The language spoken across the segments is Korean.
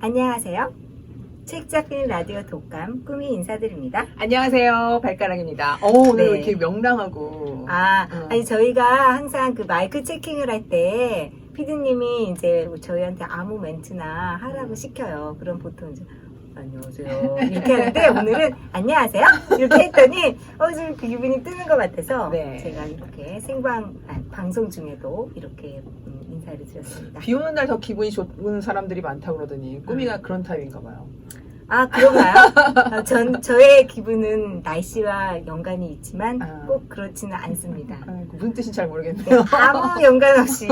안녕하세요. 책 잡힌 라디오 독감 꿈이 인사드립니다. 안녕하세요. 발가락입니다. 오늘 네. 왜 이렇게 명랑하고. 아니 저희가 항상 그 마이크 체킹을 할 때 피디님이 이제 저희한테 아무 멘트나 하라고 시켜요. 그럼 보통 이제 안녕하세요 이렇게 하는데 오늘은 안녕하세요 이렇게 했더니 좀 그 기분이 뜨는 것 같아서 네. 제가 이렇게 방송 중에도 이렇게 인사를 드렸습니다. 비 오는 날 더 기분이 좋은 사람들이 많다고 그러더니 꾸미가 그런 타입인가 봐요. 아, 그런가요? 저의 기분은 날씨와 연관이 있지만 꼭 그렇지는 않습니다. 무슨 뜻인지 잘 모르겠네요. 아무 연관 없이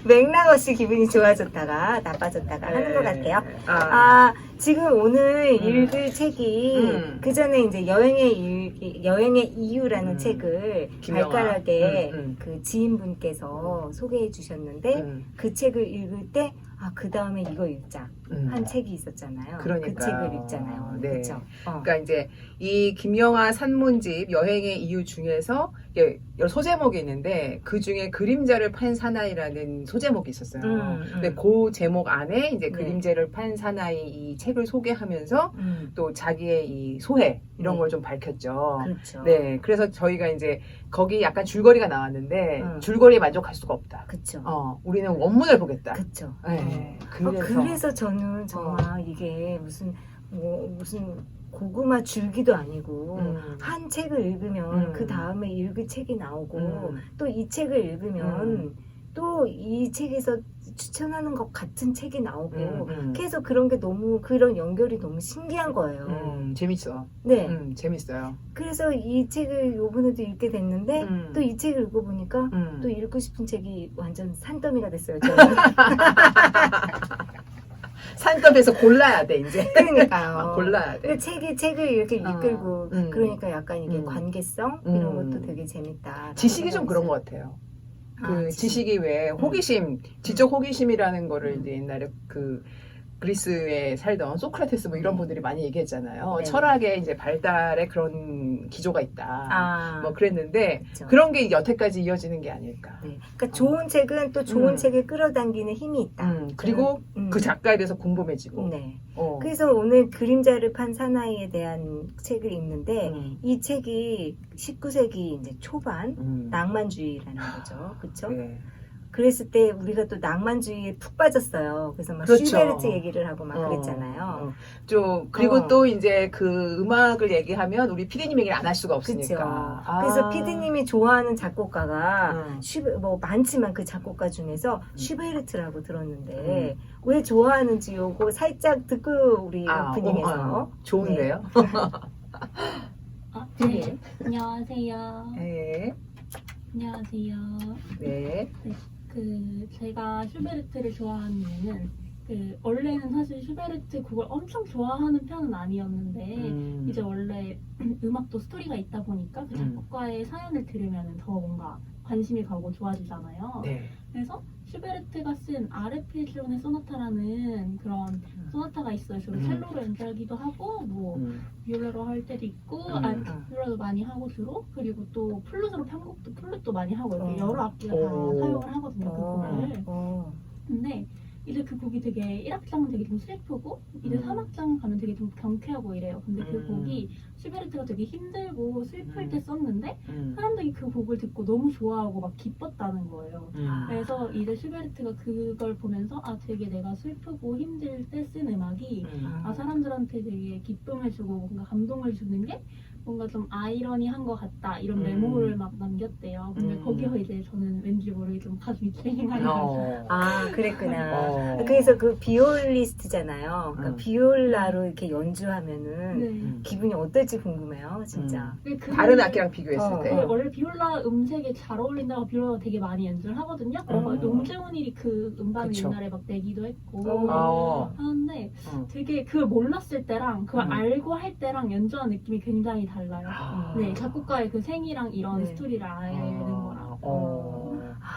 맥락 없이 기분이 좋아졌다가 나빠졌다가 하는 것 같아요. 지금 오늘 읽을 책이 그 전에 이제 여행의 이유라는 책을 김영하. 발가락에 그 지인분께서 소개해 주셨는데 그 책을 읽을 때 그 다음에 이거 읽자 한 책이 있었잖아요. 그러니까요. 그 책을 읽잖아요. 네. 그렇죠? 그러니까 이제 이 김영하 산문집 여행의 이유 중에서 여러 소제목이 있는데 그 중에 그림자를 판 사나이라는 소제목이 있었어요. 근데 그 제목 안에 이제 그림자를 판 사나이 이 책을 소개하면서 또 자기의 이 소회 이런 걸 좀 밝혔죠. 그렇죠. 네, 그래서 저희가 이제 거기 약간 줄거리가 나왔는데 줄거리에 만족할 수가 없다. 그렇죠. 우리는 원문을 보겠다. 그렇죠. 네, 그래서 저는 정말 이게 무슨 고구마 줄기도 아니고 한 책을 읽으면 그 다음에 읽을 책이 나오고 또 이 책을 읽으면 또 이 책에서 추천하는 것 같은 책이 나오고 계속 그런 게 너무 그런 연결이 너무 신기한 거예요. 재밌어. 네. 재밌어요. 그래서 이 책을 요번에도 읽게 됐는데 또 이 책을 읽어보니까 또 읽고 싶은 책이 완전 산더미가 됐어요. 저는. 산더미에서 골라야 돼 이제. 그러니까요. 골라야 돼. 책을 이렇게 이끌고 그러니까 약간 이게 관계성 이런 것도 되게 재밌다. 지식이 좀 그런 것 같아요. 지식이 왜 호기심, 지적 호기심이라는 거를 이제 옛날에 그 그리스에 살던 소크라테스 뭐 이런 분들이 많이 얘기했잖아요. 네. 철학의 이제 발달에 그런 기조가 있다. 뭐 그랬는데 그렇죠. 그런 게 여태까지 이어지는 게 아닐까. 네. 그러니까 좋은 책은 또 좋은 책을 끌어당기는 힘이 있다. 그리고 그 작가에 대해서 궁금해지고. 네. 그래서 오늘 그림자를 판 사나이에 대한 책을 읽는데 이 책이 19세기 이제 초반 낭만주의라는 거죠. 그렇죠? 네. 그랬을 때 우리가 또 낭만주의에 푹 빠졌어요. 그래서 막 그렇죠. 슈베르트 얘기를 하고 막 그랬잖아요. 그리고 또 이제 그 음악을 얘기하면 우리 피디님 얘기를 안 할 수가 없으니까. 그래서 피디님이 좋아하는 작곡가가 뭐 많지만 그 작곡가 중에서 슈베르트라고 들었는데 왜 좋아하는지 요거 살짝 듣고 우리 오프닝에서 좋은데요? 네. 안녕하세요. 네. 안녕하세요. 네. 제가 슈베르트를 좋아하는 이유는 원래는 사실 슈베르트 곡을 엄청 좋아하는 편은 아니었는데 이제 원래 음악도 스토리가 있다 보니까 그 작곡가의 사연을 들으면 더 뭔가 관심이 가고 좋아지잖아요. 네. 그래서 슈베르트가 쓴 아르페지오네 소나타라는 그런 소나타가 있어요. 주로 첼로로 연주하기도 하고 뭐 비올라로 할 때도 있고 비올라도 많이 하고 주로 그리고 또 플룻으로 편곡도 플룻도 많이 하고 이렇게 여러 악기가 다 사용을 하거든요. 그 곡을. 근데 이제 그 곡이 되게 1악장은 되게 좀 슬프고 이제 3악장 가면 되게 좀 경쾌하고 이래요. 근데 그 곡이 슈베르트가 되게 힘들고 슬플 때 썼는데 사람들이 그 곡을 듣고 너무 좋아하고 막 기뻤다는 거예요. 그래서 이제 슈베르트가 그걸 보면서 되게 내가 슬프고 힘들 때 쓴 음악이 사람들한테 되게 기쁨을 주고 뭔가 감동을 주는 게 뭔가 좀 아이러니한 것 같다 이런 메모를 막 남겼대요. 근데 거기서 이제 저는 왠지 모르게 좀 가슴이 찡하게 그랬구나. 그래서 그 비올리스트잖아요. 그러니까 비올라로 이렇게 연주하면은 기분이 어떨지 궁금해요, 진짜. 다른 악기랑 비교했을 때. 원래 비올라 음색에 잘 어울린다고 비올라가 되게 많이 연주를 하거든요. 용재훈이 그 음반을 옛날에 막 내기도 했고 하는데 되게 그걸 몰랐을 때랑 그걸 알고 할 때랑 연주하는 느낌이 굉장히 달라요. 네, 작곡가의 그 생이랑 이런 스토리를 아는 거랑.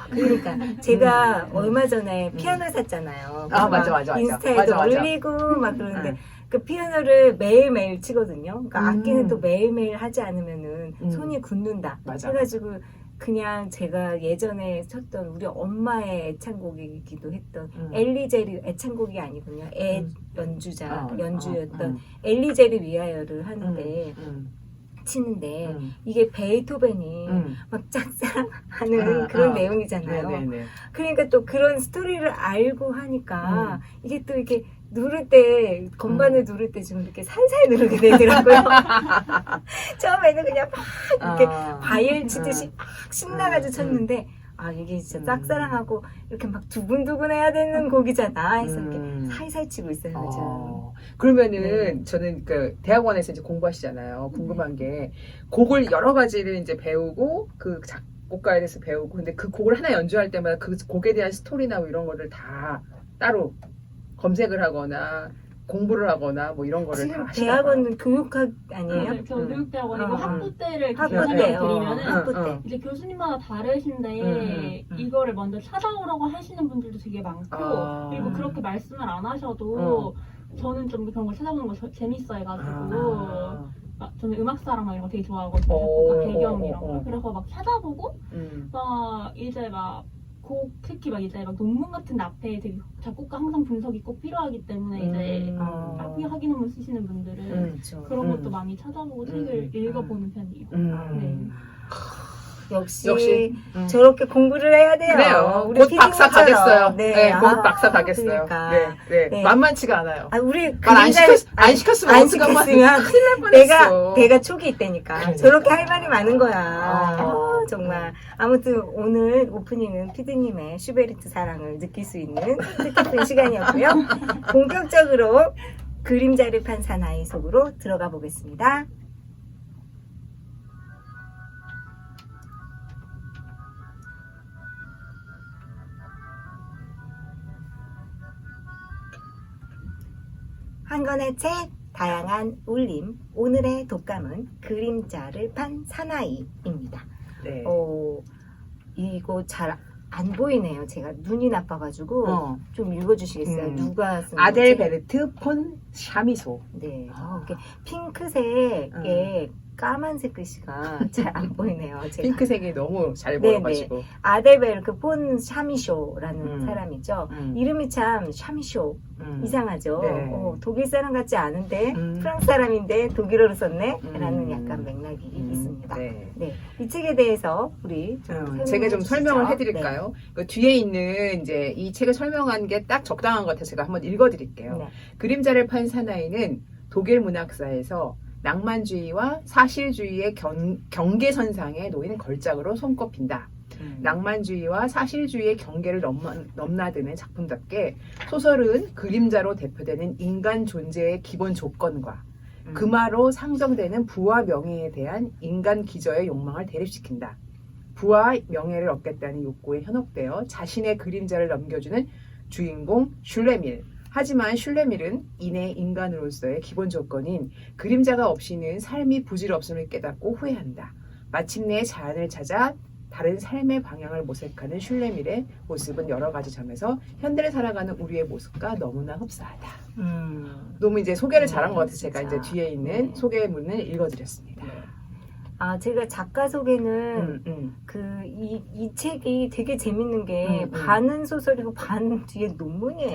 그러니까 제가 얼마 전에 피아노 샀잖아요. 맞아. 인스타에도 올리고 막 그러는데 그 피아노를 매일매일 치거든요. 그러니까 악기는 또 매일매일 하지 않으면은 손이 굳는다. 맞아. 해가지고 그냥 제가 예전에 쳤던 우리 엄마의 애창곡이기도 했던 음. 엘리제리 애창곡이 아니군요. 연주였던 음. 엘리제리 위하여를 하는데 치는데 이게 베이토벤이 막 짝사랑하는 그런 내용이잖아요. 네네네. 그러니까 또 그런 스토리를 알고 하니까 이게 또 이렇게 누를 때 건반을 누를 때 좀 이렇게 살살 누르게 되더라고요. 처음에는 그냥 막 이렇게 바이엘 치듯이 막 신나가지고 쳤는데 아 이게 진짜 짝사랑하고 이렇게 막 두근두근 해야 되는 곡이잖아 해서 이렇게 살살 치고 있어요. 그죠? 그러면은 저는 그 대학원에서 이제 공부하시잖아요. 궁금한 게 곡을 여러 가지를 이제 배우고 그 작곡가에 대해서 배우고 근데 그 곡을 하나 연주할 때마다 그 곡에 대한 스토리나 뭐 이런 거를 다 따로 검색을 하거나 공부를 하거나 뭐 이런 거를 다 지금 하시나요? 대학원은 교육학 아니에요? 저 교육대학원이고 학부 때를 학부 설명을 때, 드리면은 학부 때. 이제 교수님마다 다르신데 이거를 먼저 찾아오라고 하시는 분들도 되게 많고 그리고 그렇게 말씀을 안 하셔도 저는 좀 그런 걸 찾아보는 거 재밌어 해가지고 저는 음악사랑 막 이런 거 되게 좋아하거든요. 작곡가 배경 이런 거. 그래서 막 찾아보고 막 이제 막 곡 특히 막 이제 막 논문 같은 데 앞에 되게 작곡가 항상 분석이 꼭 필요하기 때문에 이제 학위 논문 쓰시는 분들은 그런 것도 많이 찾아보고 책을 읽어보는 편이에요. 네. 역시 저렇게 공부를 해야 돼요. 그래요. 우리 곧 박사 피디님처럼. 가겠어요. 네, 네, 곧 박사 가겠어요. 그러니까. 네. 네. 만만치가 않아요. 아, 우리 말 안 시켰으면 안 어떡하면 시켰으면 큰일 날 뻔했어. 내가 촉이 있다니까. 그러니까. 저렇게 할 말이 많은 거야. 정말. 아무튼 오늘 오프닝은 피디님의 슈베르트 사랑을 느낄 수 있는 뜻깊은 시간이었고요. 본격적으로 그림자를 판 사나이 속으로 들어가 보겠습니다. 한 권의 책, 다양한 울림. 오늘의 독감은 그림자를 판 사나이입니다. 네. 이거 잘 안 보이네요. 제가 눈이 나빠가지고 좀 읽어주시겠어요? 누가 쓴 거지? 아델베르트 폰 샤미소. 네. 이렇게 핑크색에 까만색 글씨가 잘 안 보이네요. 제가. 핑크색이 너무 잘 네네. 보여가지고. 아델베르크 폰 샤미쇼라는 사람이죠. 이름이 참 샤미쇼 이상하죠. 네. 독일 사람 같지 않은데 프랑스 사람인데 독일어로 썼네? 라는 약간 맥락이 있습니다. 네. 이 책에 대해서 우리 제가 좀 설명을 해드릴까요? 그 뒤에 있는 이제 이 책을 설명한 게 딱 적당한 것 같아서 제가 한번 읽어드릴게요. 네. 그림자를 판 사나이는 독일 문학사에서 낭만주의와 사실주의의 경계선상에 놓이는 걸작으로 손꼽힌다. 낭만주의와 사실주의의 경계를 넘나드는 작품답게 소설은 그림자로 대표되는 인간 존재의 기본 조건과 금화로 상정되는 부와 명예에 대한 인간 기저의 욕망을 대립시킨다. 부와 명예를 얻겠다는 욕구에 현혹되어 자신의 그림자를 넘겨주는 주인공 슐레밀. 하지만 슐레밀은 이내 인간으로서의 기본 조건인 그림자가 없이는 삶이 부질없음을 깨닫고 후회한다. 마침내 자연을 찾아 다른 삶의 방향을 모색하는 슐레밀의 모습은 여러 가지 점에서 현대를 살아가는 우리의 모습과 너무나 흡사하다. 너무 이제 소개를 잘한 것 같아서 제가 이제 뒤에 있는 소개문을 읽어드렸습니다. 제가 작가 소개는 이 책이 되게 재밌는 게 반은 소설이고 반 뒤에 논문이에요.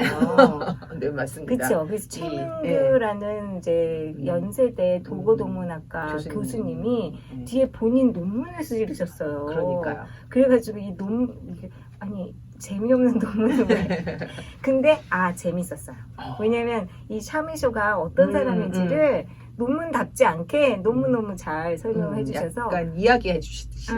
네, 맞습니다. 그렇죠. 그래서 최민규라는 이제 연세대 도고동문학과 교수님이 뒤에 본인 논문을 쓰셨어요. 그러니까요. 그래가지고 이 논문 아니 재미없는 논문을 왜? 근데 재밌었어요. 왜냐면 이 샤미쇼가 어떤 사람인지를 논문답지 않게 너무너무 잘 설명을 해주셔서 약간 이야기해 주시듯이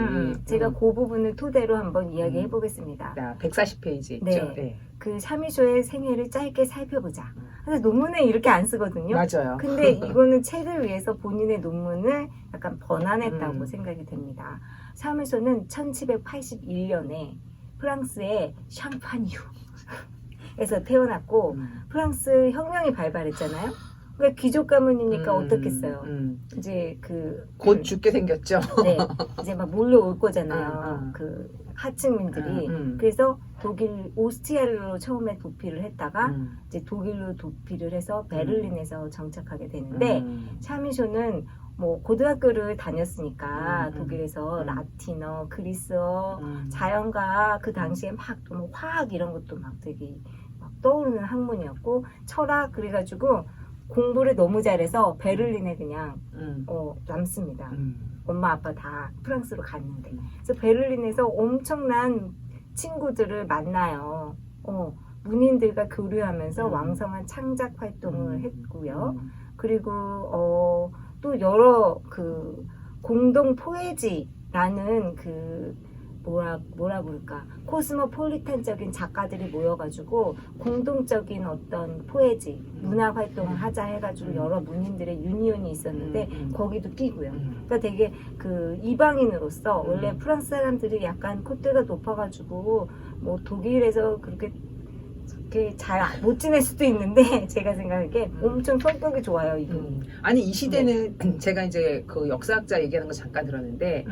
제가 그 부분을 토대로 한번 이야기해 보겠습니다. 140페이지 있죠? 네. 그 샤미쇼의 생애를 짧게 살펴보자. 근데 논문에 이렇게 안 쓰거든요. 맞아요. 근데 이거는 책을 위해서 본인의 논문을 약간 번안했다고 생각이 됩니다. 샤미쇼는 1781년에 프랑스의 샹파뉴에서 태어났고 프랑스 혁명이 발발했잖아요. 그러니까 귀족 가문이니까 어떻겠어요. 이제 곧 죽게 생겼죠. 네, 이제 막 몰려올 거잖아요. 그 하층민들이. 그래서 독일 오스트리아로 처음에 도피를 했다가 이제 독일로 도피를 해서 베를린에서 정착하게 되는데 샤미쇼는 뭐 고등학교를 다녔으니까 독일에서 라틴어, 그리스어, 자연과 그 당시에 막 또 화학 이런 것도 막 되게 막 떠오르는 학문이었고 철학 그래가지고 공부를 너무 잘해서 베를린에 그냥 남습니다. 엄마 아빠 다 프랑스로 갔는데 그래서 베를린에서 엄청난 친구들을 만나요. 문인들과 교류하면서 왕성한 창작 활동을 했고요. 그리고 또 여러 그 공동 포에지라는 그 뭐라 부를까 코스모폴리탄적인 작가들이 모여가지고 공동적인 어떤 포에지 문화 활동을 하자 해가지고 여러 문인들의 유니온이 있었는데 거기도 끼고요. 그러니까 되게 그 이방인으로서 원래 프랑스 사람들이 약간 콧대가 높아가지고 뭐 독일에서 그렇게 잘 못 지낼 수도 있는데 제가 생각하기에 엄청 성격이 좋아요 이분이. 아니 이 시대는 제가 이제 그 역사학자 얘기하는 거 잠깐 들었는데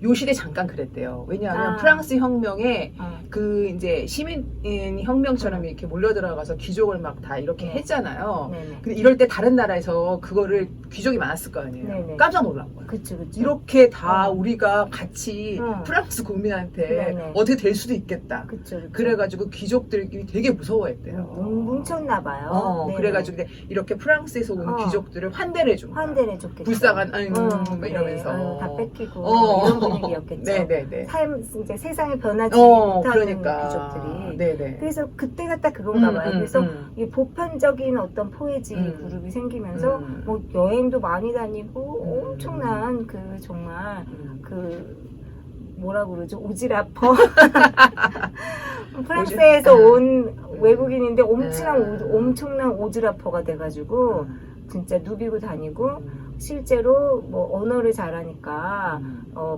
요 시대 잠깐 그랬대요. 왜냐하면 프랑스 혁명에 그 이제 시민 혁명처럼 이렇게 몰려들어가서 귀족을 막 다 이렇게 했잖아요. 네네. 근데 이럴 때 다른 나라에서 그거를 귀족이 많았을 거 아니에요. 네네. 깜짝 놀란 거예요. 그쵸. 이렇게 다 우리가 같이 프랑스 국민한테 네네. 어떻게 될 수도 있겠다. 그쵸. 그래가지고 귀족들이 되게 무서워했대요. 뭉쳤나 봐요. 그래가지고 이렇게 프랑스에서 온 귀족들을 환대를 해준 거야. 환대를 해줬겠죠. 불쌍한 막 그래. 이러면서 다 뺏기고 이런 분위기였겠죠. 네네네. 이제 세상에 변하지 못하는 그러니까. 귀족들이. 네네. 그래서 그때가 딱 그건가 봐요. 그래서 이 보편적인 어떤 포에지 그룹이 생기면서 뭐 여행도 많이 다니고 엄청난 그 정말 그 뭐라 그러죠? 오지라퍼. 프랑스에서 온 외국인인데 엄청난 오지라퍼가 돼가지고 진짜 누비고 다니고 실제로 뭐 언어를 잘하니까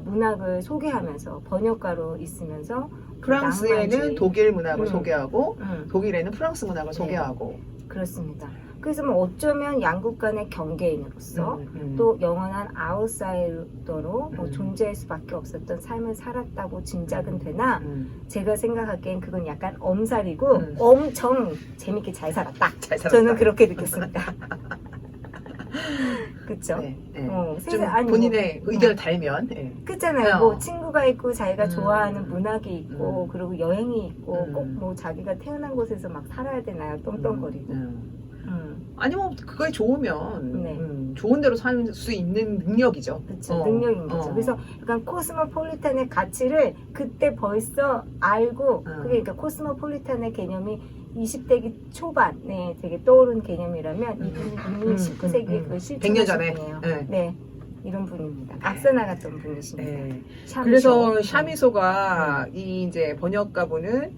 문학을 소개하면서 번역가로 있으면서 프랑스에는 낭만주의. 독일 문학을 소개하고 독일에는 프랑스 문학을 소개하고 그렇습니다. 그래서 뭐 어쩌면 양국 간의 경계인으로서 또 영원한 아웃사이더로 존재할 수밖에 없었던 삶을 살았다고 짐작은 되나 제가 생각하기엔 그건 약간 엄살이고 엄청 재밌게 잘 살았다. 잘 살았다. 저는 그렇게 느꼈습니다. 그쵸? 네, 네. 세상, 좀 아니, 본인의 뭐, 의견을 달면 그렇잖아요. 뭐 친구가 있고 자기가 좋아하는 문학이 있고 그리고 여행이 있고 꼭 뭐 자기가 태어난 곳에서 막 살아야 되나요? 똥똥거리고. 아니 뭐 그거에 좋으면 네. 좋은 대로 살 수 있는 능력이죠. 그렇죠. 능력인 거죠. 그래서 약간 코스모폴리탄의 가치를 그때 벌써 알고 그게 그러니까 코스모폴리탄의 개념이 20대기 초반에 되게 떠오른 개념이라면 이분이 이미 19세기에 그걸 100년 실천하신 전에. 분이에요. 네. 네. 이런 분입니다. 앞서 나갔던 분이십니다. 네. 샤미쇼. 그래서 샤미소가 이 이제 번역가분은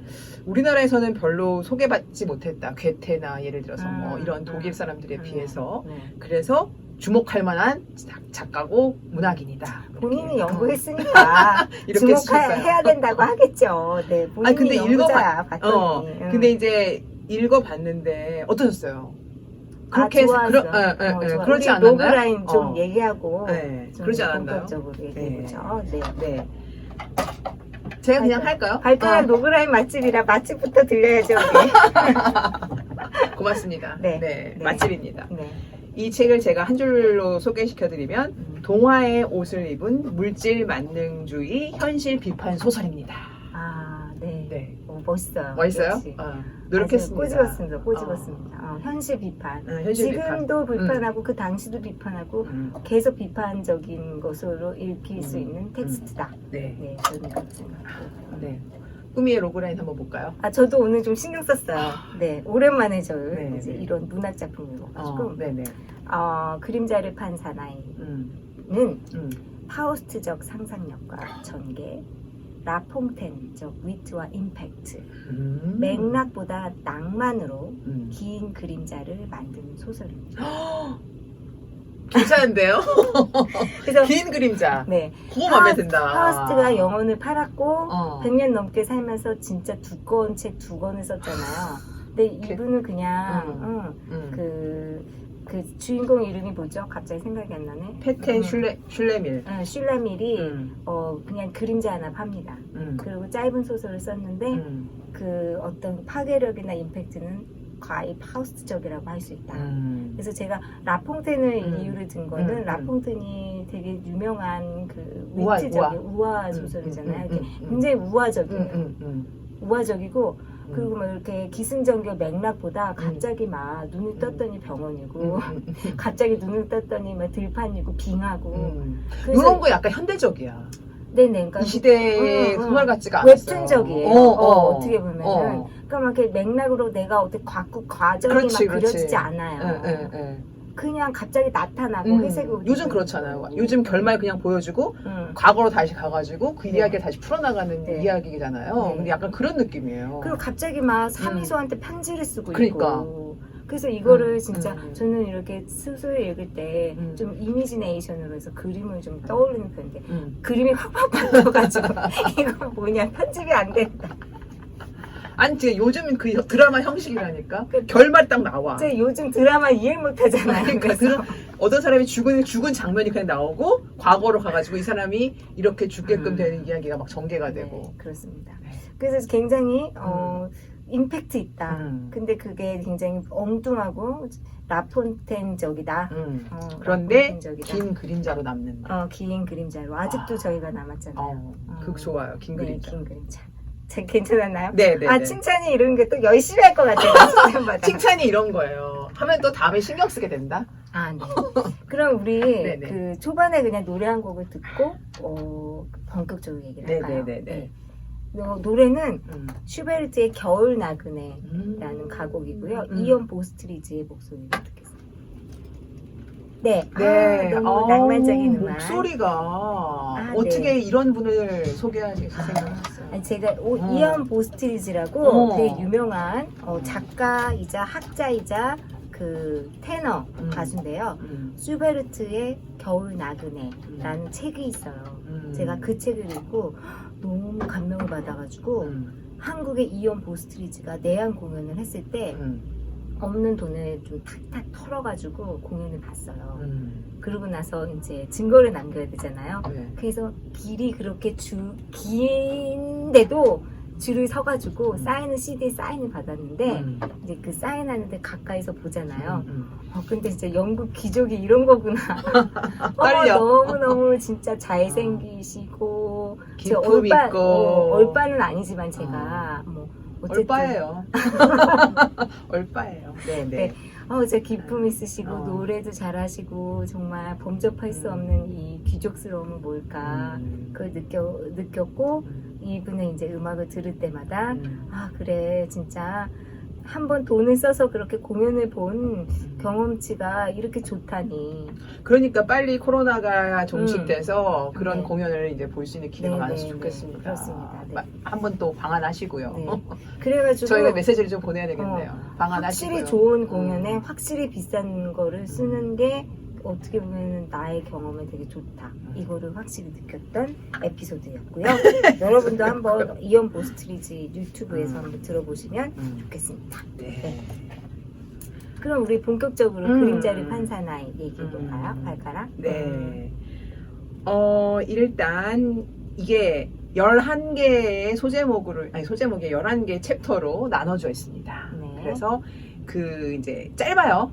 우리나라에서는 별로 소개받지 못했다. 괴테나 예를 들어서 뭐 이런 독일 사람들에 비해서. 그래서 주목할 만한 작가고 문학인이다. 본인이 연구했으니까 이렇게 쓰셨어요. 주목해야 된다고 하겠죠. 네, 본인이 근데 연구자야 봤더니. 근데 이제 읽어봤는데 어떠셨어요? 그렇게 좋아하죠. 해서 그렇지 않았나요? 노브라인 좀 얘기하고 네, 좀 그러지 않았나요? 본격적으로 얘기해보죠. 네. 네. 제가 그냥 할까요? 발가락 노브라인 맛집이라 맛집부터 들려야죠. 우리. 고맙습니다. 네. 네, 네. 맛집입니다. 네. 이 책을 제가 한 줄로 소개시켜드리면 동화의 옷을 입은 물질 만능주의 현실 비판 소설입니다. 아, 네. 네. 멋있어요. 멋있어요? 역시. 노력했습니다. 꼬집었습니다. 현실 비판. 현실 지금도 비판하고 그 당시도 비판하고 계속 비판적인 것으로 읽힐 수 있는 텍스트다. 네. 네, 저는 그렇게 생각하고. 네. 꾸미의 로그라인 한번 볼까요? 저도 오늘 좀 신경 썼어요. 네, 오랜만에 네, 이제 네. 이런 문학 작품을 읽어가지고 네네. 그림자를 판 사나이는 파우스트적 상상력과 전개, 라퐁텐적 위트와 임팩트, 맥락보다 낭만으로 긴 그림자를 만든 소설입니다. 괜찮은데요? 그래서 긴 그림자. 네, 그거 마음에 든다. 파우스트가 영혼을 팔았고 100년 넘게 살면서 진짜 두꺼운 책 2권을 썼잖아요. 근데 이분은 그냥 그 그 주인공 이름이 뭐죠? 갑자기 생각이 안 나네. 페테 슐레밀. 슐라밀이 그냥 그림자 하나 팝니다. 그리고 짧은 소설을 썼는데 그 어떤 파괴력이나 임팩트는 거의 파우스트적이라고 할 수 있다. 그래서 제가 라퐁텐을 이유를 든 거는 라퐁텐이 되게 유명한 그 위트적인 우화 소설이잖아요. 이렇게 굉장히 우화적이고 그리고 막 이렇게 기승전결 맥락보다 갑자기 막 눈을 떴더니 병원이고 갑자기 눈을 떴더니 막 들판이고 빙하고 이런 거 약간 현대적이야. 네네. 그러니까 이 시대의 소설 같지가 않았어요. 웹툰적이에요. 어떻게 보면은. 그러니까 막 이렇게 맥락으로 내가 어떻게 과정이 그렇지, 막 그려지지 않아요. 그냥 갑자기 나타나고 회색으로. 요즘 그렇잖아요. 요즘 결말 그냥 보여주고 과거로 다시 가가지고 그 이야기를 다시 풀어나가는 이야기잖아요. 근데 약간 그런 느낌이에요. 그리고 갑자기 막 삼이소한테 편지를 쓰고 그러니까. 있고. 그래서 이거를 진짜 저는 이렇게 소설 읽을 때 좀 이미지네이션으로 해서 그림을 좀 떠올리는 편인데 그림이 확확 바뀌어가지고 이건 뭐냐 편집이 안 된다. 아니 진짜 요즘은 그 드라마 형식이라니까 결말 딱 나와. 진짜 요즘 드라마 이해 못하잖아요. 그러니까 어떤 사람이 죽은 장면이 그냥 나오고 과거로 가가지고 이 사람이 이렇게 죽게끔 되는 이야기가 막 전개가 되고. 네, 그렇습니다. 그래서 굉장히 임팩트 있다. 근데 그게 굉장히 엉뚱하고 라폰텐적이다. 그런데 라폰텐적이다. 긴 그림자로 남는다. 긴 그림자로 아직도 저희가 남았잖아요. 그거 좋아요. 긴 그림자. 네, 긴 그림자. 괜찮았나요? 네. 칭찬이 이런 게 또 열심히 할 것 같아요. 칭찬이 이런 거예요. 하면 또 다음에 신경 쓰게 된다. 네. 그럼 우리 그 초반에 그냥 노래 한 곡을 듣고 본격적으로 얘기를 할까요? 네. 노래는 슈베르트의 겨울 나그네라는 가곡이고요. 이온 보스트리즈의 목소리를 듣겠습니다. 네. 너무 낭만적인 음악. 목소리가 어떻게 이런 분을 소개하실 생각하셨어요? 제가 이온 보스트리즈라고 되게 유명한 작가이자 학자이자 그 테너 가수인데요. 슈베르트의 겨울 나그네라는 책이 있어요. 제가 그 책을 읽고 너무 감명을 받아가지고 한국의 이온 보스트리즈가 내한 공연을 했을 때 없는 돈을 좀 탁탁 털어가지고 공연을 봤어요. 그러고 나서 이제 증거를 남겨야 되잖아요. 그래서 길이 그렇게 긴데도 줄을 서가지고 CD 사인을 받았는데 이제 그 사인하는데 가까이서 보잖아요. 근데 진짜 영국 귀족이 이런 거구나. 너무너무 진짜 잘생기시고 기품 있고 얼빠는 아니지만 제가 뭐 어쨌든 얼빠예요. 얼빠예요. 네. 진짜 기품 있으시고 노래도 잘하시고 정말 범접할 수 없는 이 귀족스러움은 뭘까 그걸 느꼈고 이분의 이제 음악을 들을 때마다 그래 진짜 한번 돈을 써서 그렇게 공연을 본 경험치가 이렇게 좋다니. 그러니까 빨리 코로나가 종식돼서 그런 공연을 이제 볼 수 있는 기회가 많았으면 좋겠습니다. 그렇습니다. 한번 또 방한하시고요. 그래가지고 저희가 메시지를 좀 보내야 되겠네요. 방한하시고요. 확실히 좋은 공연에 확실히 비싼 거를 쓰는 게 어떻게 보면 나의 경험에 되게 좋다. 이거를 확실히 느꼈던 에피소드였고요. 여러분도 한번 이온 보스트리즈 유튜브에서 한번 들어보시면 좋겠습니다. 네. 그럼 우리 본격적으로 그림자를 판 사나이 얘기해볼까요? 발가락? 네. 일단 이게 11개의 소제목이 11개의 챕터로 나눠져 있습니다. 그래서 그 이제 짧아요.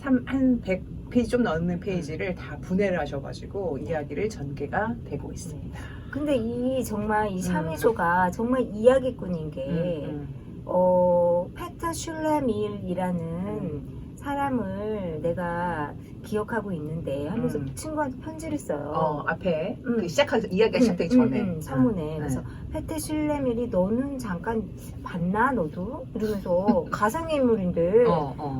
한 100페이지 좀 넘는 페이지를 다 분해를 하셔가지고 이야기를 전개가 되고 있습니다. 근데 정말 이 샤미소가 정말 이야기꾼인 게 페터 슐레밀이라는 사람을 내가 기억하고 있는데 하면서 친구한테 편지를 써요. 앞에 이야기가 시작되기 전에 서문에. 그래서 페터 슐레밀이 너는 잠깐 봤나 너도? 이러면서 가상인물인데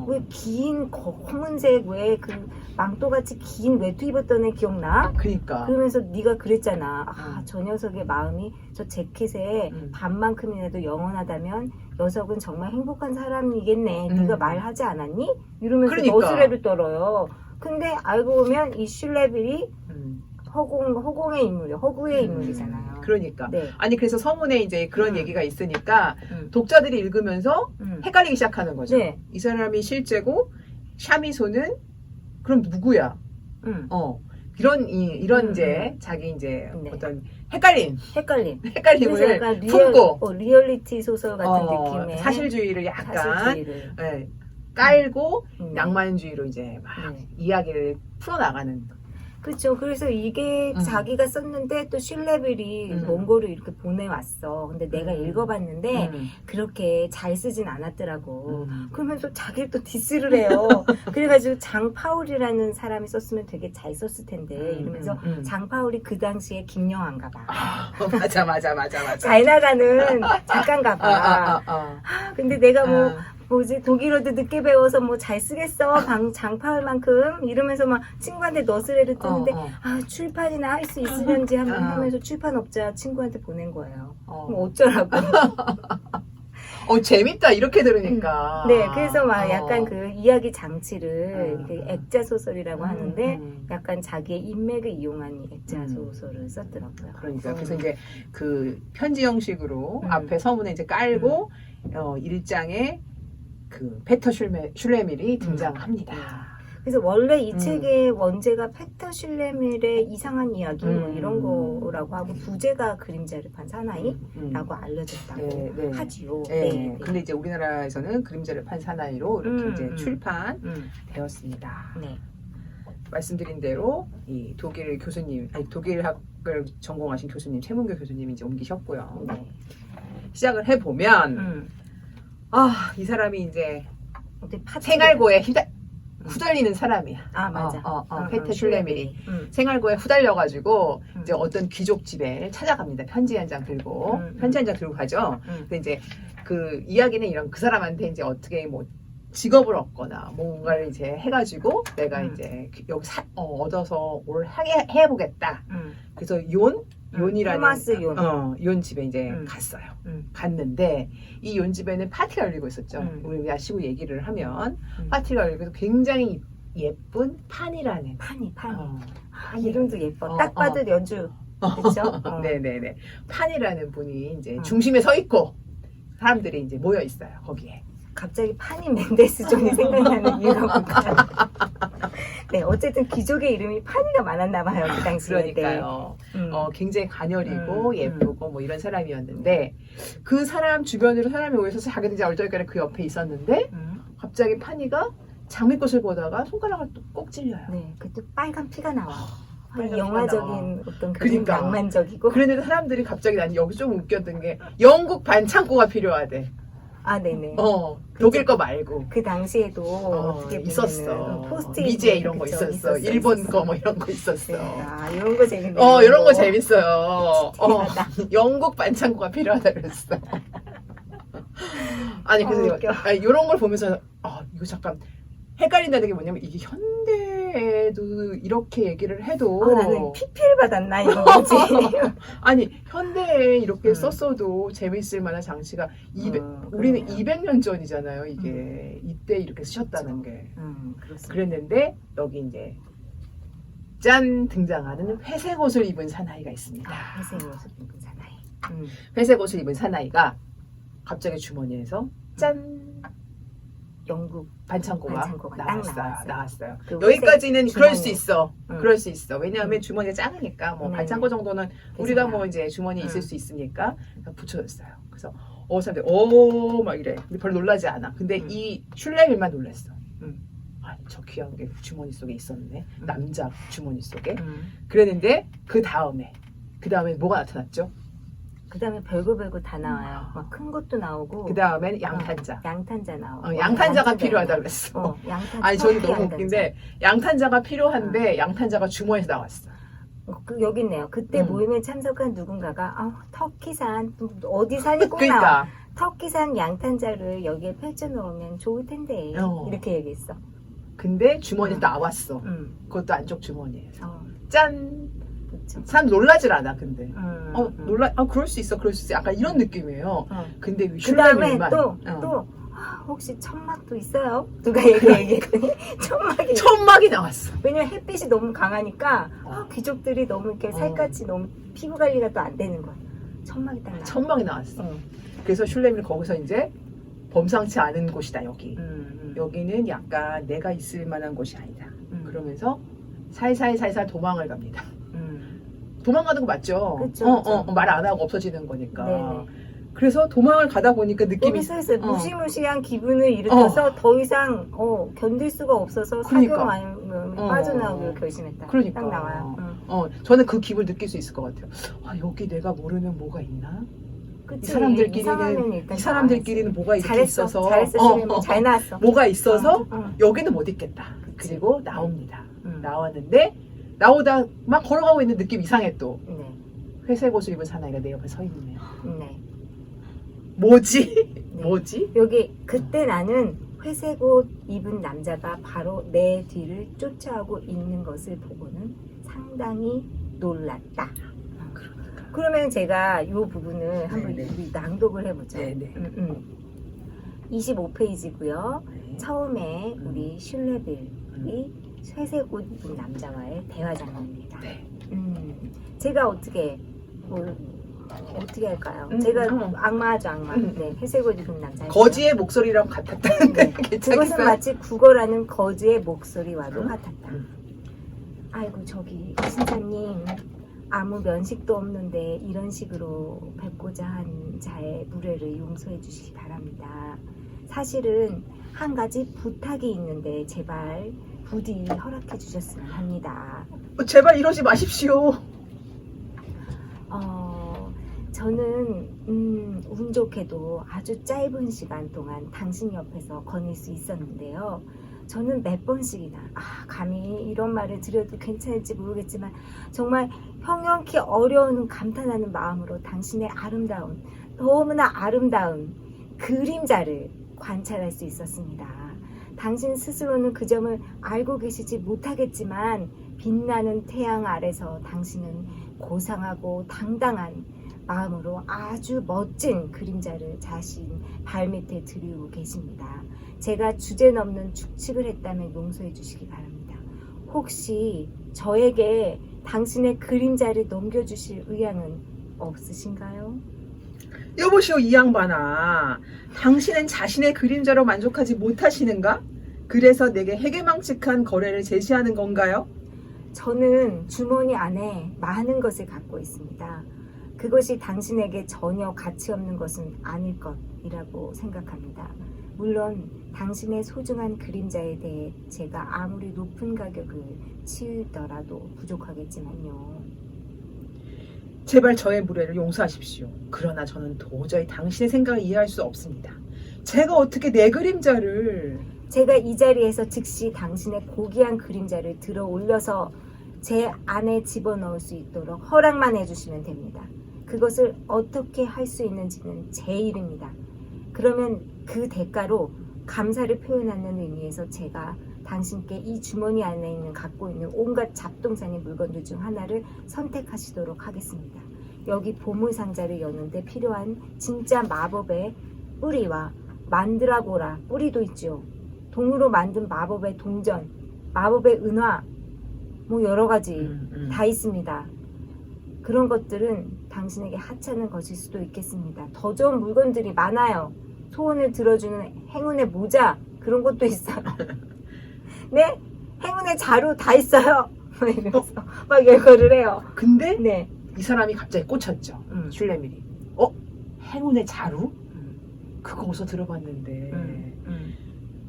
왜 긴 검은색 왜 그 망토같이 긴 외투 입었던 애 기억나? 그러니까. 그러면서 네가 그랬잖아. 저 녀석의 마음이 저 재킷에 반만큼이라도 영원하다면 녀석은 정말 행복한 사람이겠네. 네가 말하지 않았니? 이러면서 너스레를 떨어요. 근데 알고 보면 이 슐레빌이 허공의 인물이에요. 허구의 인물이잖아요. 그러니까. 아니 그래서 서문에 이제 그런 얘기가 있으니까 독자들이 읽으면서 헷갈리기 시작하는 거죠. 이 사람이 실제고 샤미소는 그럼 누구야? 이런 이제 자기 이제 네. 어떤 헷갈림을 그래서 약간 품고 리얼리티 소설 같은 느낌의 사실주의를 약간 사실주의를. 예, 깔고 네. 낭만주의로 이제 막 네. 이야기를 풀어나가는. 그렇죠. 그래서 이게 자기가 썼는데 또 슐레빌이 몽골을 이렇게 보내왔어. 근데 내가 읽어봤는데 그렇게 잘 쓰진 않았더라고. 그러면서 자기를 또 디스를 해요. 그래가지고 장파울이라는 사람이 썼으면 되게 잘 썼을 텐데 이러면서 장파울이 그 당시에 김영한가 봐. 맞아. 잘 나가는 작가인가 봐. 근데 내가 뭐 뭐지 독일어도 늦게 배워서 뭐 잘 쓰겠어 장파울만큼 이러면서 막 친구한테 너스레를 뜨는데 출판이나 할 수 있으련지 하면서 출판업자 친구한테 보낸 거예요. 그럼 어쩌라고. 재밌다 이렇게 들으니까. 네, 그래서 막 약간 그 이야기 장치를 액자 소설이라고 하는데 약간 자기의 인맥을 이용한 액자 소설을 썼더라고요. 그러니까 그래서 이제 그 편지 형식으로 앞에 서문에 이제 깔고 1장에 그 페터 슐레밀이 등장합니다. 그래서 원래 이 책의 원제가 페터 슐레밀의 이상한 이야기 뭐 이런 거라고 하고 부제가 그림자를 판 사나이라고 알려졌다고 하지요. 네. 근데 이제 우리나라에서는 그림자를 판 사나이로 이렇게 이제 출판되었습니다. 네. 말씀드린 대로 이 독일학을 전공하신 교수님 최문교 교수님이 이제 옮기셨고요. 네. 시작을 해보면 이 사람이 이제 어떻게 생활고에 후달리는 사람이야. 맞아. 페터 슐레밀이 생활고에 후달려가지고 이제 어떤 귀족 집에 찾아갑니다. 편지 한 장 들고 가죠. 근데 이제 그 이야기는 이런 그 사람한테 이제 어떻게 뭐 직업을 얻거나 뭔가를 이제 해가지고 내가 이제 여기 얻어서 뭘 하게 해보겠다. 그래서 요니라는 토마스 용. 용 집에 이제 갔어요. 갔는데 이 용 집에는 파티가 열리고 있었죠. 우리 야시고 얘기를 하면 파티가 열리고 있어서 굉장히 예쁜 판이라는 판이. 이름도 예뻐. 딱 봐도 연주. 그렇죠? 네네네. 판이라는 분이 이제 중심에 서 있고 사람들이 이제 모여 있어요. 거기에. 갑자기 파니 멘데스 존이 생각나는 이유가 뭘까요? 네, 어쨌든 귀족의 이름이 파니가 많았나 봐요, 그 당시에. 그러니까요. 굉장히 가녀리고 예쁘고 뭐 이런 사람이었는데 그 사람 주변으로 사람이 모여서 자기도 이제 얼떨결에 그 옆에 있었는데 갑자기 파니가 장미꽃을 보다가 손가락을 또 꼭 찔려요. 네, 그때 빨간 피가 나와. 빨간 영화적인 피가 어떤 그림 그러니까. 낭만적이고. 그런데 사람들이 갑자기 난 여기 좀 웃겼던 게 영국 반창고가 필요하대. 네네. 독일 거 말고. 그 당시에도 어떻게 있었어. 포스트잇 미제 이런 거 있었어. 일본 거 뭐 이런 거 있었어. 이런 거 재밌네요. 이런 거 재밌어요. 재밌다. 영국 반창고가 필요하다 그랬어. 아니 그래서 이런 걸 보면서 이거 잠깐 헷갈린다는 게 뭐냐면 이게 현대에도 이렇게 얘기를 해도 나는 PPL 받았나 이런 거지. 아니 현대에 이렇게 썼어도 재밌을 만한 장치가 우리는 200년 전이잖아요. 이게 이때 이렇게 쓰셨다는 게 그랬는데 여기 이제 짠 등장하는 회색 옷을 입은 사나이가 있습니다. 회색 옷을 입은 사나이. 회색 옷을 입은 사나이가 갑자기 주머니에서 짠 영국 반창고가 나왔어요. 그 여기까지는 그럴 수 주머니. 있어. 그럴 수 있어. 왜냐하면 주머니가 작으니까 뭐 반창고 정도는 우리가 뭐 이제 주머니 있을 수 있으니까 붙여줬어요. 그래서 사람들이 막 이래. 근데 별로 놀라지 않아. 근데 이 슐레밀만 놀랐어. 저 귀한 게 주머니 속에 있었네. 남자 주머니 속에. 그랬는데 그 다음에 뭐가 나타났죠? 그 다음에 별거 다 나와요. 막 큰 것도 나오고. 그 다음엔 양탄자. 양탄자 나오고. 양탄자가 필요하다 그랬어. 양탄자. 저는 너무 웃긴데 양탄자가 필요한데 양탄자가 주머니에서 나왔어. 여기 있네요. 그때 모임에 참석한 누군가가 터키산 어디 산이 꼭 나와. 그러니까. 터키산 양탄자를 여기에 펼쳐 놓으면 좋을 텐데 이렇게 얘기했어. 근데 주머니에 나왔어. 그것도 안쪽 주머니에서. 짠. 그쵸. 사람 놀라질 않아 근데. 그럴 수 있어. 약간 이런 느낌이에요. 근데 그 다음에 또 혹시 천막도 있어요? 누가 얘기했더니 천막이 나왔어. 왜냐면 햇빛이 너무 강하니까 귀족들이 너무 이렇게 살갗이 너무 피부 관리가 또 안 되는 거야. 천막이 딱 나왔어. 천막이 나왔어. 그래서 슐레밀이 거기서 이제 범상치 않은 곳이다 여기. 여기는 약간 내가 있을 만한 곳이 아니다. 그러면서 살살 도망을 갑니다. 도망가는 거 맞죠? 그쵸. 말 안 하고 없어지는 거니까. 네네. 그래서 도망을 가다 보니까 느낌이 여기서 무시무시한 기분을 일으켜서 더 이상 견딜 수가 없어서 그러니까. 사경 안에 빠져나오기로 결심했다. 그러니까. 딱 나와요. 저는 그 기분을 느낄 수 있을 것 같아요. 여기 내가 모르는 뭐가 있나? 그치. 사람들끼리는 일단 이 사람들끼리는 뭐가 이렇게 잘했어. 있어서 잘했어. 잘 나왔어. 뭐가 있어서 어. 여기는 못 있겠다. 그치. 그리고 나옵니다. 음. 나왔는데 나오다 막 걸어가고 있는 느낌 이상해 또. 네. 회색 옷을 입은 사나이가 내 옆에 서 있네요. 네. 뭐지? 네. 뭐지? 여기 그때 나는 회색 옷 입은 남자가 바로 내 뒤를 쫓아오고 있는 것을 보고는 상당히 놀랐다. 그러면 제가 이 부분을 한번 네네. 우리 낭독을 해보죠. 네네. 25페이지고요. 네. 처음에 우리 슐레빌이 회색 옷 입은 남자와의 대화 장면입니다. 네. 제가 어떻게 할까요? 제가 악마죠, 악마. 네, 회색 옷 입은 남자. 거지의 목소리랑 같았다는데 네. 그것은 괜찮겠어요? 마치 국어라는 거지의 목소리와도 같았다. 음. 아이고 저기 신사님 아무 면식도 없는데 이런 식으로 뵙고자 한 자의 무례를 용서해 주시기 바랍니다. 사실은 한 가지 부탁이 있는데 제발 부디 허락해 주셨으면 합니다. 제발 이러지 마십시오. 저는 운 좋게도 아주 짧은 시간 동안 당신 옆에서 거닐 수 있었는데요. 저는 몇 번씩이나 감히 이런 말을 드려도 괜찮을지 모르겠지만 정말 형용기 어려운 감탄하는 마음으로 당신의 아름다운, 너무나 아름다운 그림자를 관찰할 수 있었습니다. 당신 스스로는 그 점을 알고 계시지 못하겠지만 빛나는 태양 아래서 당신은 고상하고 당당한 마음으로 아주 멋진 그림자를 자신 발밑에 들이우고 계십니다. 제가 주제넘는 축칙을 했다면 용서해 주시기 바랍니다. 혹시 저에게 당신의 그림자를 넘겨주실 의향은 없으신가요? 여보시오 이 양반아, 당신은 자신의 그림자로 만족하지 못하시는가? 그래서 내게 해괴망측한 거래를 제시하는 건가요? 저는 주머니 안에 많은 것을 갖고 있습니다. 그것이 당신에게 전혀 가치 없는 것은 아닐 것이라고 생각합니다. 물론 당신의 소중한 그림자에 대해 제가 아무리 높은 가격을 치르더라도 부족하겠지만요. 제발 저의 무례를 용서하십시오. 그러나 저는 도저히 당신의 생각을 이해할 수 없습니다. 제가 어떻게 내 그림자를... 제가 이 자리에서 즉시 당신의 고귀한 그림자를 들어 올려서 제 안에 집어넣을 수 있도록 허락만 해주시면 됩니다. 그것을 어떻게 할 수 있는지는 제 일입니다. 그러면 그 대가로 감사를 표현하는 의미에서 제가 당신께 이 주머니 안에 갖고 있는 온갖 잡동사니 물건들 중 하나를 선택하시도록 하겠습니다. 여기 보물상자를 여는데 필요한 진짜 마법의 뿌리와 만드라고라 뿌리도 있죠. 동으로 만든 마법의 동전, 마법의 은화, 뭐 여러 가지 다 있습니다. 그런 것들은 당신에게 하찮은 것일 수도 있겠습니다. 더 좋은 물건들이 많아요. 소원을 들어주는 행운의 모자, 그런 것도 있어요. 네? 행운의 자루 다 있어요. 이러면서 막 열거를 해요. 근데 네. 이 사람이 갑자기 꽂혔죠. 슐레밀이. 행운의 자루? 그거 어디서 들어봤는데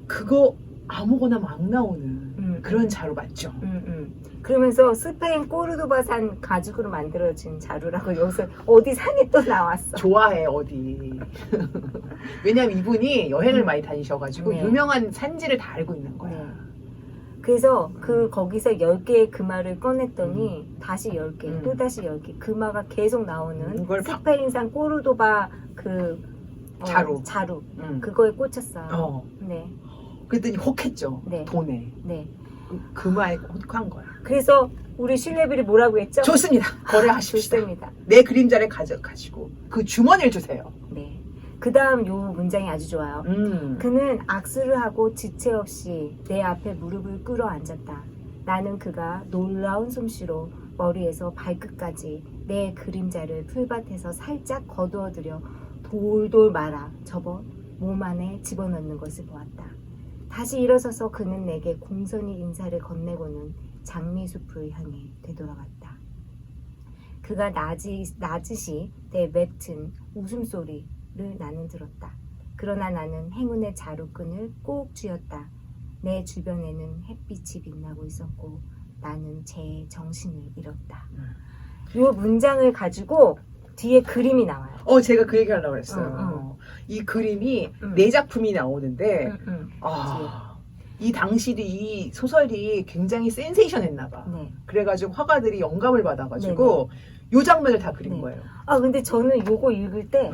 그거 아무거나 막 나오는 그런 자루 맞죠? 그러면서 스페인 꼬르도바산 가죽으로 만들어진 자루라고 여기서 어디 산에 또 나왔어. 좋아해 어디. 왜냐면 이분이 여행을 많이 다니셔가지고 네. 유명한 산지를 다 알고 있는 거야. 네. 그래서 거기서 10개의 금화를 꺼냈더니 다시 10개, 또 다시 10개 금화가 계속 나오는 이걸 스페인산 꼬르도바 자루. 그거에 꽂혔어요. 네. 그랬더니 혹했죠. 네. 돈에. 네. 금화에 혹한 거야. 그래서 우리 슐레빌이 뭐라고 했죠? 좋습니다. 거래하십시다. 좋습니다. 내 그림자를 가져가시고 그 주머니를 주세요. 네. 그 다음 요 문장이 아주 좋아요. 그는 악수를 하고 지체 없이 내 앞에 무릎을 꿇어 앉았다. 나는 그가 놀라운 솜씨로 머리에서 발끝까지 내 그림자를 풀밭에서 살짝 거두어들여 돌돌 말아 접어 몸 안에 집어넣는 것을 보았다. 다시 일어서서 그는 내게 공손히 인사를 건네고는 장미숲을 향해 되돌아갔다. 그가 나짓이 내 맺은 웃음소리를 나는 들었다. 그러나 나는 행운의 자루끈을 꼭 쥐었다. 내 주변에는 햇빛이 빛나고 있었고 나는 제 정신을 잃었다. 이 문장을 가지고 뒤에 그림이 나와요. 제가 그 얘기 하려고 그랬어요. 이 그림이 네 작품이 나오는데, 이 당시도 이 소설이 굉장히 센세이션했나 봐. 네. 그래가지고 화가들이 영감을 받아가지고 요 장면을 다 그린 네. 거예요. 근데 저는 요거 읽을 때,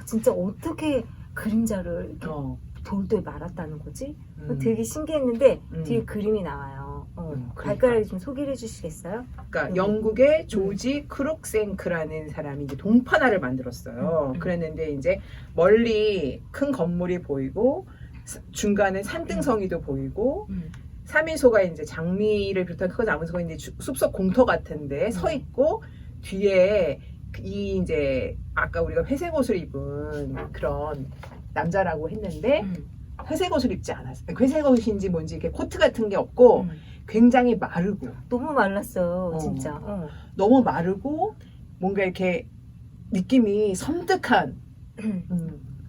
진짜 어떻게 그림자를 이렇게 돌돌 말았다는 거지? 되게 신기했는데, 뒤에 그림이 나와요. 그러니까. 발가락을 좀 소개해 주시겠어요? 그러니까 영국의 조지 크룩생크라는 사람이 이제 동판화를 만들었어요. 그랬는데 이제 멀리 큰 건물이 보이고 중간에 산등성이도 보이고 3인소가 이제 장미를 비롯한 큰 나무소가 이제 숲속 공터 같은데 서 있고 뒤에 이 이제 아까 우리가 회색 옷을 입은 그런 남자라고 했는데 회색 옷을 입지 않았어요. 회색 옷인지 뭔지 이렇게 코트 같은 게 없고 굉장히 마르고 너무 말랐어요, 진짜. 너무 마르고 뭔가 이렇게 느낌이 섬뜩한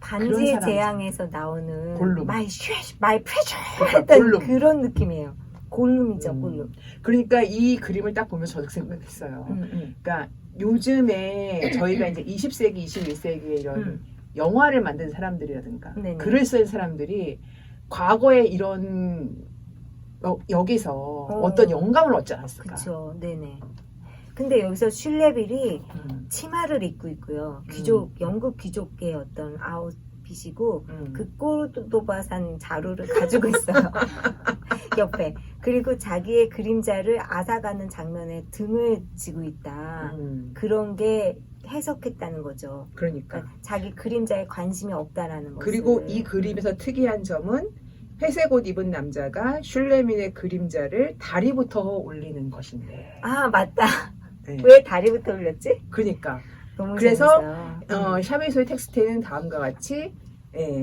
반지의 제왕에서 나오는 골룸. 마이 프레셔 그러니까 했던 골룸. 그런 느낌이에요. 골룸이죠, 골룸. 그러니까 이 그림을 딱 보면서 저도 생각했어요. 그러니까 요즘에 저희가 이제 20세기, 21세기에 이런 영화를 만든 사람들이라든가 네네. 글을 쓴 사람들이 과거에 이런 여기서 어떤 영감을 얻지 않았을까? 그렇죠, 네네. 근데 여기서 슐레빌이 치마를 입고 있고요. 영국 귀족의 어떤 아웃핏이고 그 꼬르도바산 자루를 가지고 있어요. 옆에. 그리고 자기의 그림자를 앗아가는 장면에 등을 지고 있다. 그런 게 해석했다는 거죠. 그러니까 자기 그림자에 관심이 없다라는 거죠. 그리고 이 그림에서 특이한 점은 회색 옷 입은 남자가 슐레민의 그림자를 다리부터 올리는 것인데. 맞다. 네. 왜 다리부터 올렸지? 그러니까 너무 그래서 재밌어요. 샤베이소의 텍스트에는 다음과 같이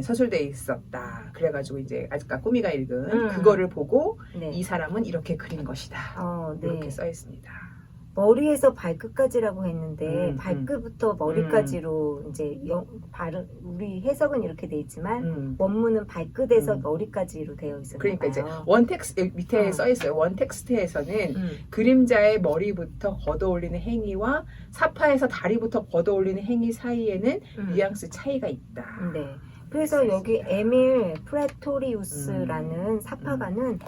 서술되어 있었다. 그래가지고 이제 아까 꾸미가 읽은 그거를 보고 네. 이 사람은 이렇게 그린 것이다. 네. 이렇게 써 있습니다. 머리에서 발끝까지라고 했는데 음, 발끝부터 머리까지로 이제 우리 해석은 이렇게 돼 있지만 원문은 발끝에서 머리까지로 되어 있었나요? 그러니까 이제 원 텍스트 밑에 써 있어요. 원 텍스트에서는 그림자의 머리부터 걷어올리는 행위와 사파에서 다리부터 걷어올리는 행위 사이에는 뉘앙스 차이가 있다. 네. 그래서 여기 에밀 프레토리우스라는 사파가는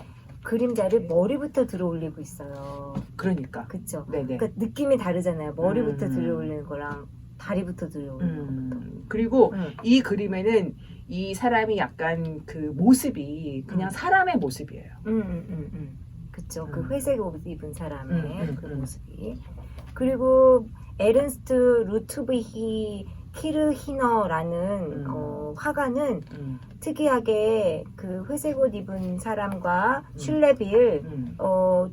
그림자를 머리부터 들어 올리고 있어요. 그러니까. 그쵸? 네네. 그러니까 느낌이 다르잖아요. 머리부터 들어 올리는 거랑 다리부터 들어 올리는 것도. 그리고 이 그림에는 이 사람이 약간 그 모습이 그냥 사람의 모습이에요. 그쵸. 그 회색 옷 입은 사람의 그 모습이. 그리고 에른스트 루트비히 키르히너라는 화가는 특이하게 그 회색 옷 입은 사람과 슐레빌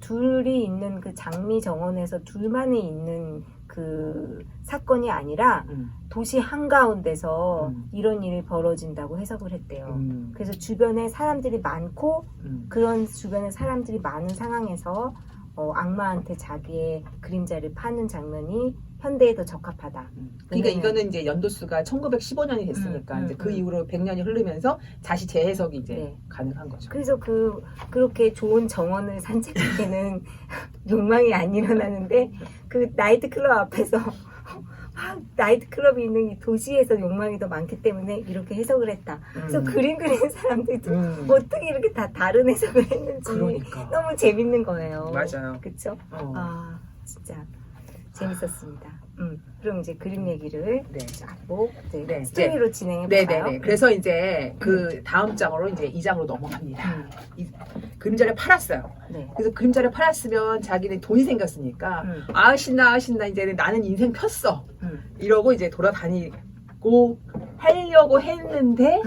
둘이 있는 그 장미 정원에서 둘만이 있는 그 사건이 아니라 도시 한가운데서 이런 일이 벌어진다고 해석을 했대요. 그래서 주변에 사람들이 많고 그런 주변에 사람들이 많은 상황에서 악마한테 자기의 그림자를 파는 장면이 현대에 더 적합하다. 그러니까 이거는 이제 연도수가 1915년이 됐으니까 이제 그 이후로 100년이 흐르면서 다시 재해석이 이제 가능한 거죠. 그래서 그렇게 좋은 정원을 산책할 때는 욕망이 안 일어나는데 그 나이트클럽 앞에서 막 나이트클럽이 있는 이 도시에서 욕망이 더 많기 때문에 이렇게 해석을 했다. 그래서 그림 그리는 사람들도 어떻게 이렇게 다 다른 해석을 했는지 그러니까. 너무 재밌는 거예요. 맞아요. 그쵸? 진짜 재밌었습니다. 그럼 이제 그림 얘기를 하고 스토리로 진행해 볼까요? 네네네. 그래서 이제 그 다음 장으로 이제 2장으로 넘어갑니다. 그림자를 팔았어요. 네. 그래서 그림자를 팔았으면 자기는 돈이 생겼으니까 신나 이제 나는 인생 폈어. 이러고 이제 돌아다니고 하려고 했는데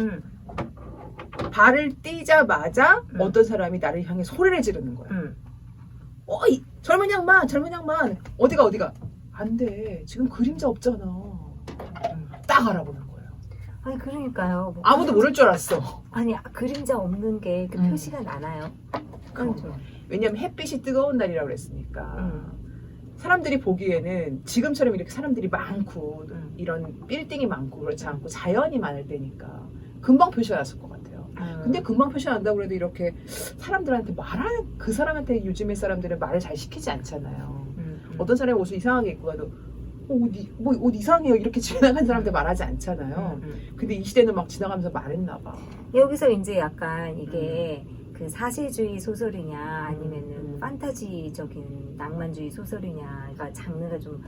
발을 떼자마자 어떤 사람이 나를 향해 소리를 지르는 거야. 어이 젊은 양반 어디가 안 돼. 지금 그림자 없잖아. 딱 알아보는 거예요. 아니 그러니까요. 뭐 아무도 모를 줄 알았어. 아니 그림자 없는 게 그 표시가 나나요? 그렇죠. 왜냐면 햇빛이 뜨거운 날이라고 그랬으니까. 사람들이 보기에는 지금처럼 이렇게 사람들이 많고 이런 빌딩이 많고 그렇지 않고 자연이 많을 때니까 금방 표시가 났을 것 같아요. 근데 금방 표시가 난다고 그래도 이렇게 사람들한테 말하는, 그 사람한테 요즘의 사람들은 말을 잘 시키지 않잖아요. 어떤 사람이 옷을 이상하게 입고 가도 옷 이상해요 이렇게 지나가는 사람한테 말하지 않잖아요. 근데 이 시대는 막 지나가면서 말했나 봐. 여기서 이제 약간 이게 그 사실주의 소설이냐 아니면은 판타지적인 낭만주의 소설이냐가 장르가 좀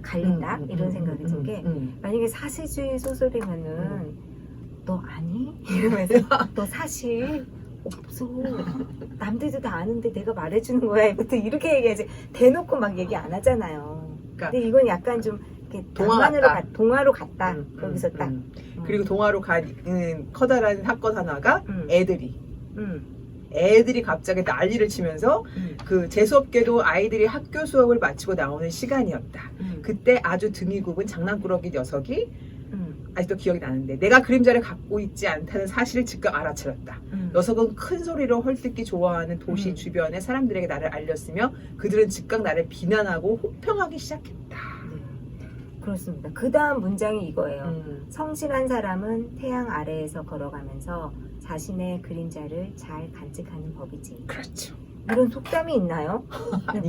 갈린다 이런 생각이 든 게 만약에 사실주의 소설이면은 너 아니? 이러면서 너 사실 없어. 남들도 다 아는데 내가 말해주는 거야. 이것도 이렇게 얘기하지. 대놓고 막 얘기 안 하잖아요. 근데 이건 약간 좀 이렇게 동화로 갔다. 거기서 딱. 그리고 동화로 간 커다란 사건 하나가 애들이 갑자기 난리를 치면서 그 재수없게도 아이들이 학교 수업을 마치고 나오는 시간이었다. 그때 아주 등이 굽은 장난꾸러기 녀석이 아직도 기억이 나는데 내가 그림자를 갖고 있지 않다는 사실을 즉각 알아차렸다. 녀석은 큰 소리로 헐뜯기 좋아하는 도시 주변의 사람들에게 나를 알렸으며 그들은 즉각 나를 비난하고 호평하기 시작했다. 그렇습니다. 그 다음 문장이 이거예요. 성실한 사람은 태양 아래에서 걸어가면서 자신의 그림자를 잘 간직하는 법이지. 그렇죠. 이런 속담이 있나요?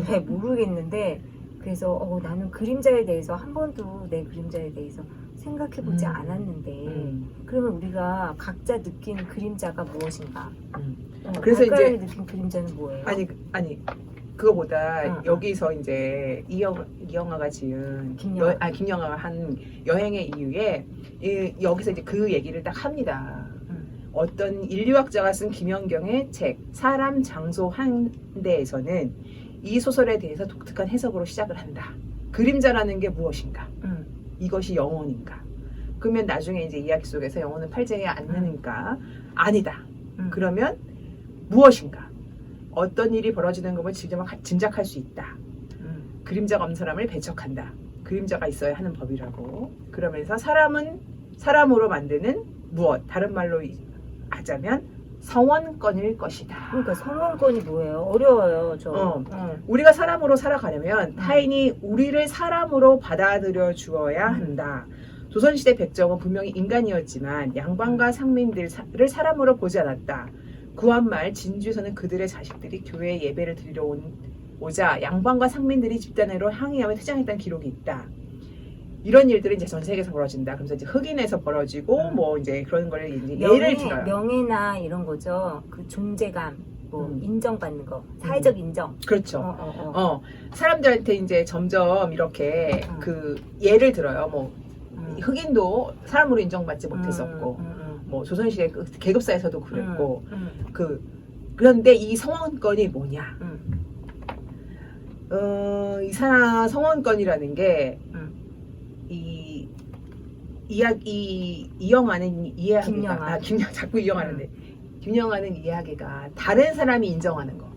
잘 모르겠는데 그래서 나는 그림자에 대해서 한 번도 내 그림자에 대해서 생각해보지 않았는데 그러면 우리가 각자 느낀 그림자가 무엇인가? 그래서 이제 느낀 그림자는 뭐예요? 아니 그거보다 여기서 이제 이영하가 지은 김영하가 한 여행의 이유에 여기서 이제 그 얘기를 딱 합니다. 어떤 인류학자가 쓴 김연경의 책 사람 장소 한대에서는 이 소설에 대해서 독특한 해석으로 시작을 한다. 그림자라는 게 무엇인가? 이것이 영혼인가? 그러면 나중에 이제 이야기 속에서 영혼은 팔자에 앉는가? 아니다. 그러면 무엇인가? 어떤 일이 벌어지는 것을 짐작할 수 있다. 그림자가 없는 사람을 배척한다. 그림자가 있어야 하는 법이라고. 그러면서 사람은 사람으로 만드는 무엇? 다른 말로 하자면 성원권일 것이다. 그러니까 성원권이 뭐예요? 어려워요. 우리가 사람으로 살아가려면 타인이 우리를 사람으로 받아들여 주어야 한다. 조선시대 백정은 분명히 인간이었지만 양반과 상민들을 사람으로 보지 않았다. 구한말 진주에서는 그들의 자식들이 교회에 예배를 드리러 오자 양반과 상민들이 집단으로 항의하며 퇴장했다는 기록이 있다. 이런 일들이 이제 전 세계에서 벌어진다. 그래서 이제 흑인에서 벌어지고 뭐 이제 그런 걸 이제 예를 들어요. 명예나 이런 거죠. 그 존재감, 인정받는 거, 사회적 인정. 그렇죠. 사람들한테 이제 점점 이렇게 그 예를 들어요. 뭐 흑인도 사람으로 인정받지 못했었고, 뭐 조선시대 그 계급사에서도 그랬고, 그런데 이 성원권이 뭐냐? 이 성원권이라는 게 이영하는 이해하기가 자꾸 이영하는데 김영하는 이해하기가 다른 사람이 인정하는 거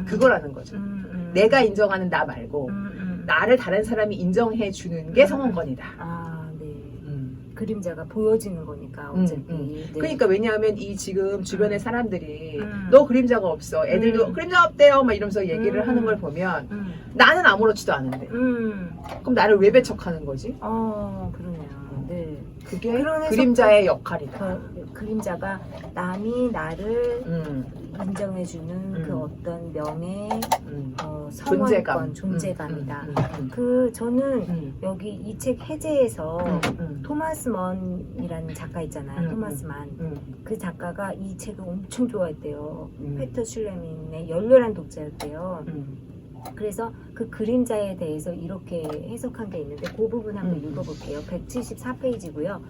그거라는 거죠. 내가 인정하는 나 말고 나를 다른 사람이 인정해 주는 게 성원권이다. 그림자가 보여지는 거니까 어차피. 네. 그러니까 왜냐하면 이 지금 주변의 사람들이 너 그림자가 없어. 애들도 그림자 없대요. 막 이러면서 얘기를 하는 걸 보면 나는 아무렇지도 않은데. 그럼 나를 왜 배척하는 거지? 그러네요. 네. 그게 그림자의 역할이다. 그림자가 남이 나를 인정해주는 그 어떤 명예, 성원권, 존재감이다. 저는 여기 이 책 해제에서 토마스 먼이라는 작가 있잖아요. 토마스 만. 그 작가가 이 책을 엄청 좋아했대요. 페터 슐레민의 열렬한 독자였대요. 그래서 그 그림자에 대해서 이렇게 해석한 게 있는데 그 부분 한번 읽어볼게요. 174페이지고요.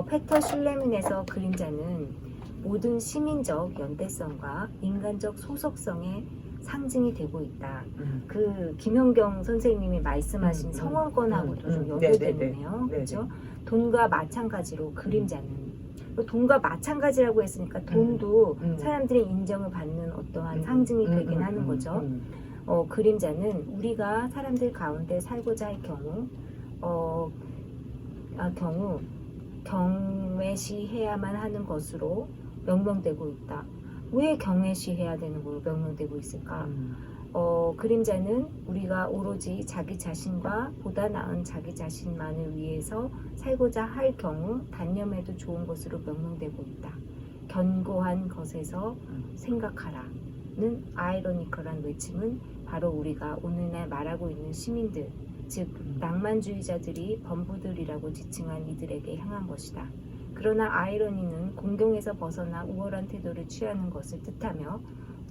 페터 슐레민에서 그림자는 모든 시민적 연대성과 인간적 소속성의 상징이 되고 있다. 그 김연경 선생님이 말씀하신 성원권하고도 좀 연결되네요. 그렇죠? 돈과 마찬가지로 그림자는 돈과 마찬가지라고 했으니까 돈도 사람들의 인정을 받는 어떠한 상징이 되긴 하는 거죠. 그림자는 우리가 사람들 가운데 살고자 할 경우 경우 경외시해야만 하는 것으로 명명되고 있다. 왜 경외시해야 되는 걸로 명명되고 있을까? 그림자는 우리가 오로지 자기 자신과 보다 나은 자기 자신만을 위해서 살고자 할 경우 단념해도 좋은 것으로 명명되고 있다. 견고한 것에서 생각하라는 아이러니컬한 외침은 바로 우리가 오늘날 말하고 있는 시민들, 즉 낭만주의자들이 범부들이라고 지칭한 이들에게 향한 것이다. 그러나 아이러니는 공경에서 벗어나 우월한 태도를 취하는 것을 뜻하며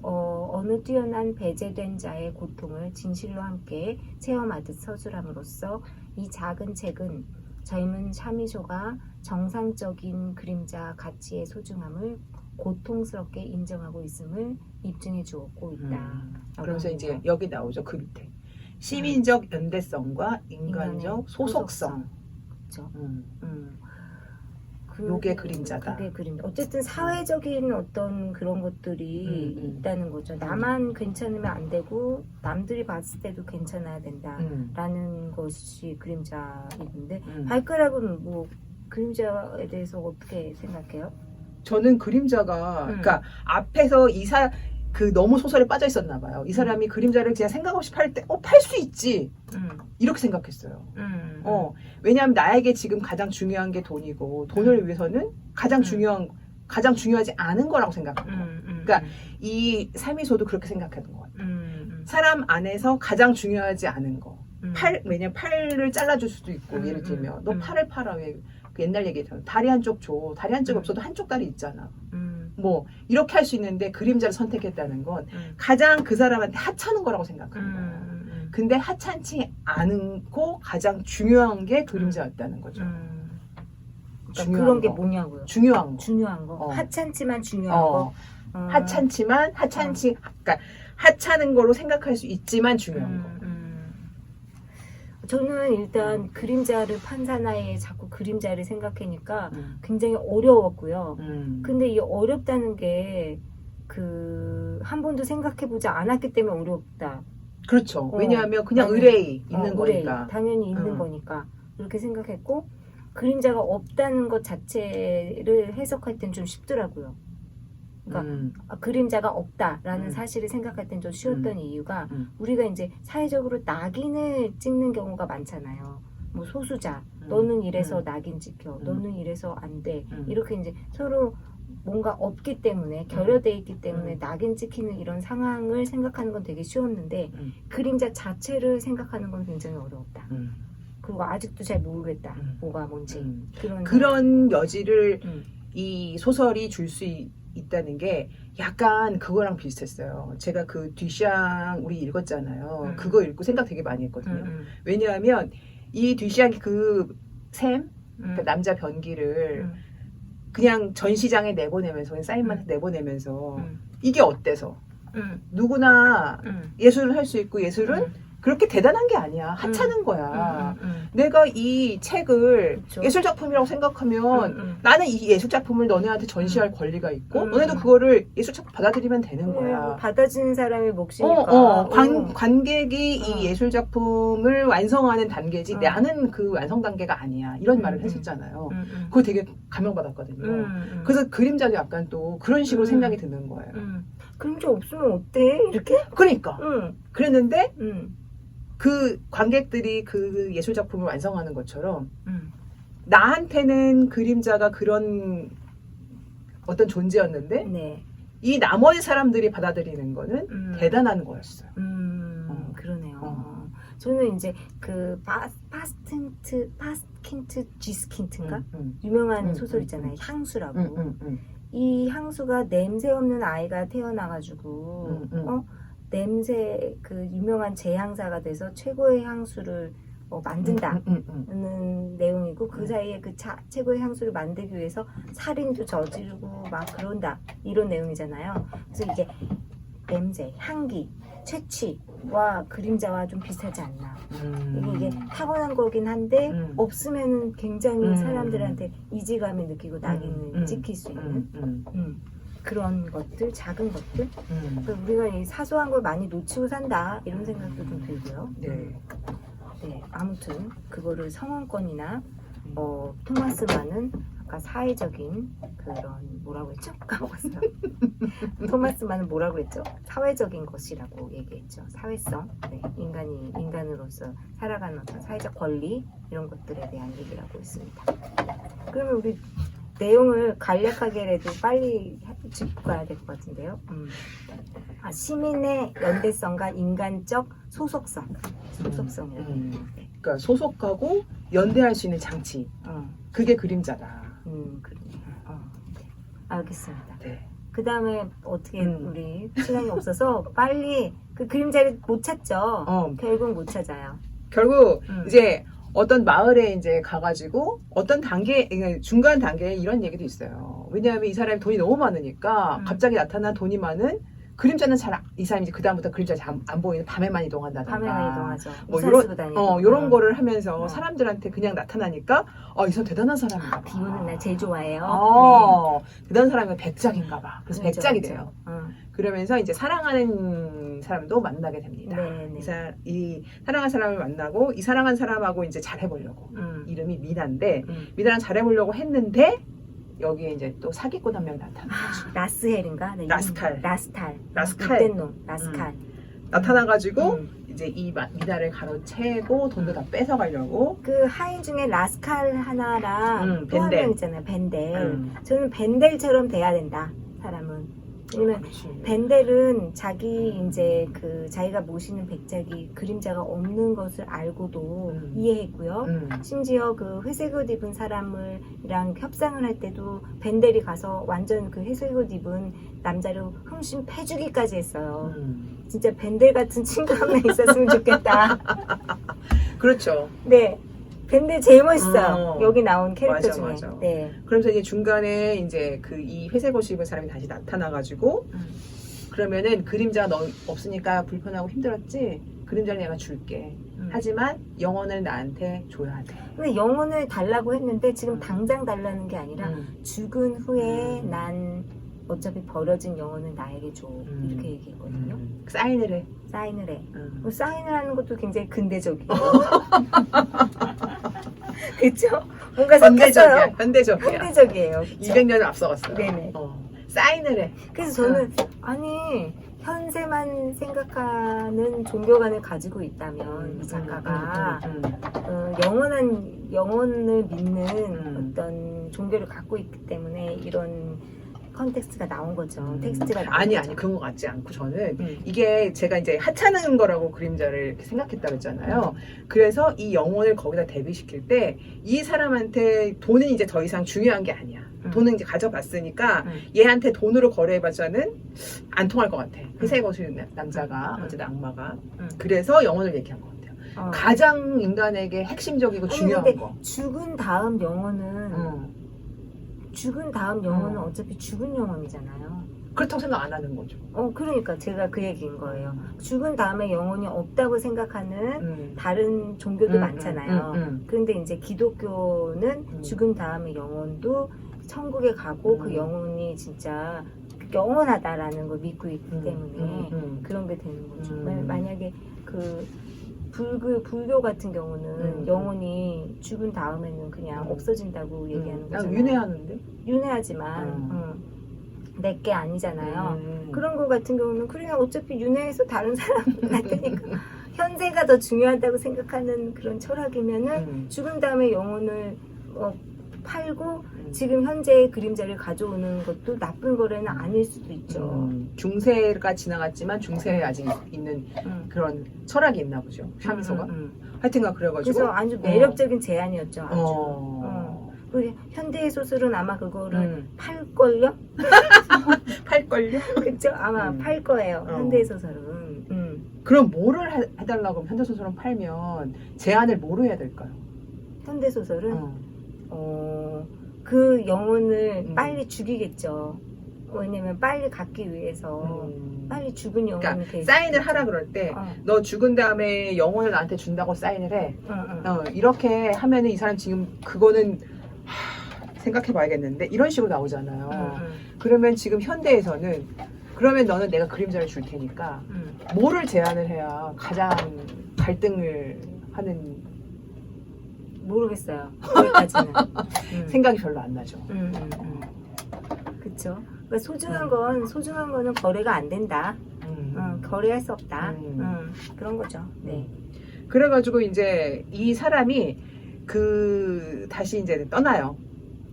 어느 뛰어난 배제된 자의 고통을 진실로 함께 체험하듯 서술함으로써 이 작은 책은 젊은 샤미쇼가 정상적인 그림자 가치의 소중함을 고통스럽게 인정하고 있음을 입증해 주었고 있다. 그러면서 이제 여기 나오죠. 그 밑에 시민적 연대성과 인간적 소속성. 그렇죠. 요게 그림자다. 그게 그림자. 어쨌든 사회적인 어떤 그런 것들이 있다는 거죠. 나만 괜찮으면 안 되고 남들이 봤을 때도 괜찮아야 된다라는 것이 그림자인데 발가락은 뭐 그림자에 대해서 어떻게 생각해요? 저는 그림자가 그러니까 앞에서 그 너무 소설에 빠져 있었나 봐요. 이 사람이 그림자를 그냥 생각 없이 팔 때 팔 수 있지 이렇게 생각했어요. 왜냐하면 나에게 지금 가장 중요한 게 돈이고 돈을 위해서는 가장 중요하지 않은 거라고 생각해요. 그러니까 이 삶이소도 그렇게 생각하는 것 같아요. 사람 안에서 가장 중요하지 않은 거. 왜냐면 팔을 잘라줄 수도 있고 예를 들면 너 팔을 팔아 왜 그 옛날 얘기잖아. 다리 한쪽 줘. 다리 한쪽 없어도 한쪽 다리 있잖아. 뭐 이렇게 할 수 있는데 그림자를 선택했다는 건 가장 그 사람한테 하찮은 거라고 생각하는 거예요. 근데 하찮지 않고 가장 중요한 게 그림자였다는 거죠. 그러니까 그런 게 뭐냐고요? 중요한 거. 하찮지만 중요한 거. 하찮지만 그러니까 하찮은 거로 생각할 수 있지만 중요한 거. 저는 일단 그림자를 판 사나이에 자꾸 그림자를 생각하니까 굉장히 어려웠고요. 근데 이 어렵다는 게 한 번도 생각해보지 않았기 때문에 어렵다. 그렇죠. 왜냐하면 그냥 의뢰이 있는 거니까. 당연히 있는 거니까. 그렇게 생각했고 그림자가 없다는 것 자체를 해석할 땐 좀 쉽더라고요. 그러니까 그림자가 없다라는 사실을 생각할 땐 좀 쉬웠던 이유가 우리가 이제 사회적으로 낙인을 찍는 경우가 많잖아요. 뭐 소수자, 너는 이래서 낙인 찍혀, 너는 이래서 안 돼. 이렇게 이제 서로 뭔가 없기 때문에 결여돼 있기 때문에 낙인 찍히는 이런 상황을 생각하는 건 되게 쉬웠는데 그림자 자체를 생각하는 건 굉장히 어려웠다. 그리고 아직도 잘 모르겠다. 뭐가 뭔지. 그런 여지를 이 소설이 줄 수 있다는 게 약간 그거랑 비슷했어요. 제가 그 뒤샹 우리 읽었잖아요. 그거 읽고 생각 되게 많이 했거든요. 왜냐하면 이 뒤샹이 샘, 그 남자 변기를 그냥 전시장에 내보내면서 사인만 내보내면서 이게 어때서 누구나 예술을 할 수 있고 예술은 그렇게 대단한 게 아니야. 하찮은 거야. 내가 이 책을 그쵸. 예술작품이라고 생각하면 나는 이 예술작품을 너네한테 전시할 권리가 있고 너네도 그거를 예술작품 받아들이면 되는 거야. 받아주는 사람의 몫이니까. 관객이 이 예술작품을 완성하는 단계지 나는 그 완성 단계가 아니야. 이런 말을 했었잖아요. 그거 되게 감명받았거든요. 그래서 그림자도 약간 또 그런 식으로 생각이 드는 거예요. 그림자 없으면 어때? 이렇게? 그러니까. 그랬는데 그 관객들이 그 예술작품을 완성하는 것처럼 나한테는 그림자가 그런 어떤 존재였는데 네. 이 나머지 사람들이 받아들이는 거는 대단한 거였어요. 그러네요. 저는 이제 그 파스킨트 지스킨트인가? 유명한 소설 있잖아요. 향수라고. 이 향수가 냄새 없는 아이가 태어나가지고 냄새 그 유명한 제향사가 돼서 최고의 향수를 만든다는 내용이고 그 사이에 그 최고의 향수를 만들기 위해서 살인도 저지르고 막 그런다 이런 내용이잖아요. 그래서 이게 냄새, 향기, 채취와 그림자와 좀 비슷하지 않나. 이게 타고난 거긴 한데 없으면 굉장히 사람들한테 이질감을 느끼고 낙인을 찍힐 수 있는 그런 것들, 작은 것들. 그러니까 우리가 이 사소한 걸 많이 놓치고 산다 이런 생각도 좀 들고요. 네, 아무튼 그거를 성원권이나 토마스 만은 아까 사회적인 그런 뭐라고 했죠? 까먹었어요. 토마스 만은 뭐라고 했죠? 사회적인 것이라고 얘기했죠. 사회성. 네, 인간으로서 살아가는 어떤 사회적 권리 이런 것들에 대한 얘기를 하고 있습니다. 그러면 우리 내용을 간략하게라도 빨리 짚고 가야 될 것 같은데요. 시민의 연대성과 인간적 소속성이라고. 네. 그러니까 소속하고 연대할 수 있는 장치. 그게 그림자다. 그러네요. 네. 알겠습니다. 네. 그 다음에 어떻게 우리 시간이 없어서 빨리 그 그림자를 못 찾죠. 결국 못 찾아요. 결국 이제 어떤 마을에 이제 가가지고 어떤 단계, 중간 단계에 이런 얘기도 있어요. 왜냐하면 이 사람이 돈이 너무 많으니까 갑자기 나타난 돈이 많은 그림자는 이 사람이 이제 그다음부터 그림자 잘 안 보이는 밤에만 이동한다던가. 밤에만 이동하죠. 뭐 우산 쓰고 다니고. 요런 거를 하면서 사람들한테 그냥 나타나니까 이 사람 대단한 사람인가 봐. 비 오는 날 제일 좋아해요. 대단한 사람이 백작인가 봐. 그래서 그렇죠, 백작이 그렇죠. 돼요. 그러면서 이제 사랑하는 사람도 만나게 됩니다. 네. 이 사랑하는 사람을 만나고 이 사랑하는 사람하고 이제 잘 해보려고. 이름이 미나인데 미나랑 잘 해보려고 했는데 여기에 이제 또 사기꾼 한 명 나타나죠. 라스헬인가? 네, 라스칼. 라스칼. 못된 놈. 라스칼. 나타나가지고 이제 이 미나를 가로채고 돈도 다 뺏어가려고. 그 하인 중에 라스칼 하나랑 또 한 벤델. 명 있잖아요. 벤델. 저는 벤델처럼 돼야 된다. 사람은. 왜냐면 벤델은 이제 자기가 모시는 백작이 그림자가 없는 것을 알고도 이해했고요. 심지어 그 회색 옷 입은 사람이랑 협상을 할 때도 벤델이 가서 완전 그 회색 옷 입은 남자를 흠씬 패주기까지 했어요. 진짜 벤델 같은 친구 한 명 있었으면 좋겠다. 그렇죠. 네. 벤델 제일 멋있어요. 여기 나온 캐릭터 중에. 맞아. 네. 그러면서 이제 중간에 이제 이 회색 옷을 입은 사람이 다시 나타나가지고 그러면은 그림자가 너 없으니까 불편하고 힘들었지? 그림자를 내가 줄게. 하지만 영혼을 나한테 줘야 돼. 근데 영혼을 달라고 했는데 지금 당장 달라는 게 아니라 죽은 후에 난 어차피 버려진 영혼을 나에게 줘. 이렇게 얘기했거든요. 사인을 해. 사인을 해. 사인을 하는 것도 굉장히 근대적이에요. 그렇죠? 뭔가 섞였어요. 현대적이에요. 그쵸? 200년을 앞서갔어요. 네네. 사인을 해. 그래서 저는 아니 현세만 생각하는 종교관을 가지고 있다면 이 작가가 영원한 영혼을 믿는 어떤 종교를 갖고 있기 때문에 이런 컨텍스트가 나온 거죠. 텍스트가 나온 아니 거죠. 그런 것 같지 않고 저는 이게 제가 이제 하찮은 거라고 그림자를 이렇게 생각했다 그랬잖아요. 그래서 이 영혼을 거기다 대비시킬 때 이 사람한테 돈은 이제 더 이상 중요한 게 아니야. 돈은 이제 가져갔으니까 얘한테 돈으로 거래해봤자는 안 통할 것 같아. 회색 옷을 남자가 어쨌든 악마가 그래서 영혼을 얘기한 것 같아요. 가장 인간에게 핵심적이고 중요한 거. 죽은 다음 영혼은 어차피 죽은 영혼이잖아요. 그렇다고 생각 안 하는 거죠. 그러니까 제가 그 얘기인 거예요. 죽은 다음에 영혼이 없다고 생각하는 다른 종교도 많잖아요. 그런데 이제 기독교는 죽은 다음에 영혼도 천국에 가고 그 영혼이 진짜 영원하다라는 걸 믿고 있기 때문에 그런 게 되는 거죠. 만약에 그 불교 같은 경우는 영혼이 죽은 다음에는 그냥 없어진다고 얘기하는 거잖아요. 윤회하는데? 윤회하지만 내게 아니잖아요. 그런 거 같은 경우는 그냥 어차피 윤회해서 다른 사람 같으니까 현재가 더 중요하다고 생각하는 그런 철학이면은 죽은 다음에 영혼을 팔고 지금 현재의 그림자를 가져오는 것도 나쁜 거래는 아닐 수도 있죠. 중세가 지나갔지만 중세에 아직 있는 그런 철학이 있나 보죠. 샤미소가. 하여튼간 그래가지고. 그래서 아주 매력적인 제안이었죠. 아주. 그리고 현대의 소설은 아마 그거를 팔걸요? 팔걸요? 그렇죠? 아마 팔 거예요. 현대의 소설은. 그럼 뭐를 해달라고 하면 현대소설은 팔면 제안을 뭐로 해야 될까요? 현대소설은 그 영혼을 빨리 죽이겠죠. 왜냐면 빨리 갖기 위해서 빨리 죽은 영혼을 그러니까 사인을 하라 그럴 때 너 죽은 다음에 영혼을 나한테 준다고 사인을 해. 이렇게 하면은 이 사람 지금 그거는 생각해 봐야겠는데 이런 식으로 나오잖아요. 그러면 지금 현대에서는 그러면 너는 내가 그림자를 줄 테니까 뭐를 제안을 해야 가장 갈등을 하는 모르겠어요. 거기까지는. 생각이 별로 안 나죠. 그쵸. 그러니까 소중한 거는 거래가 안 된다. 거래할 수 없다. 그런 거죠. 네. 그래가지고 이제 이 사람이 다시 이제 떠나요.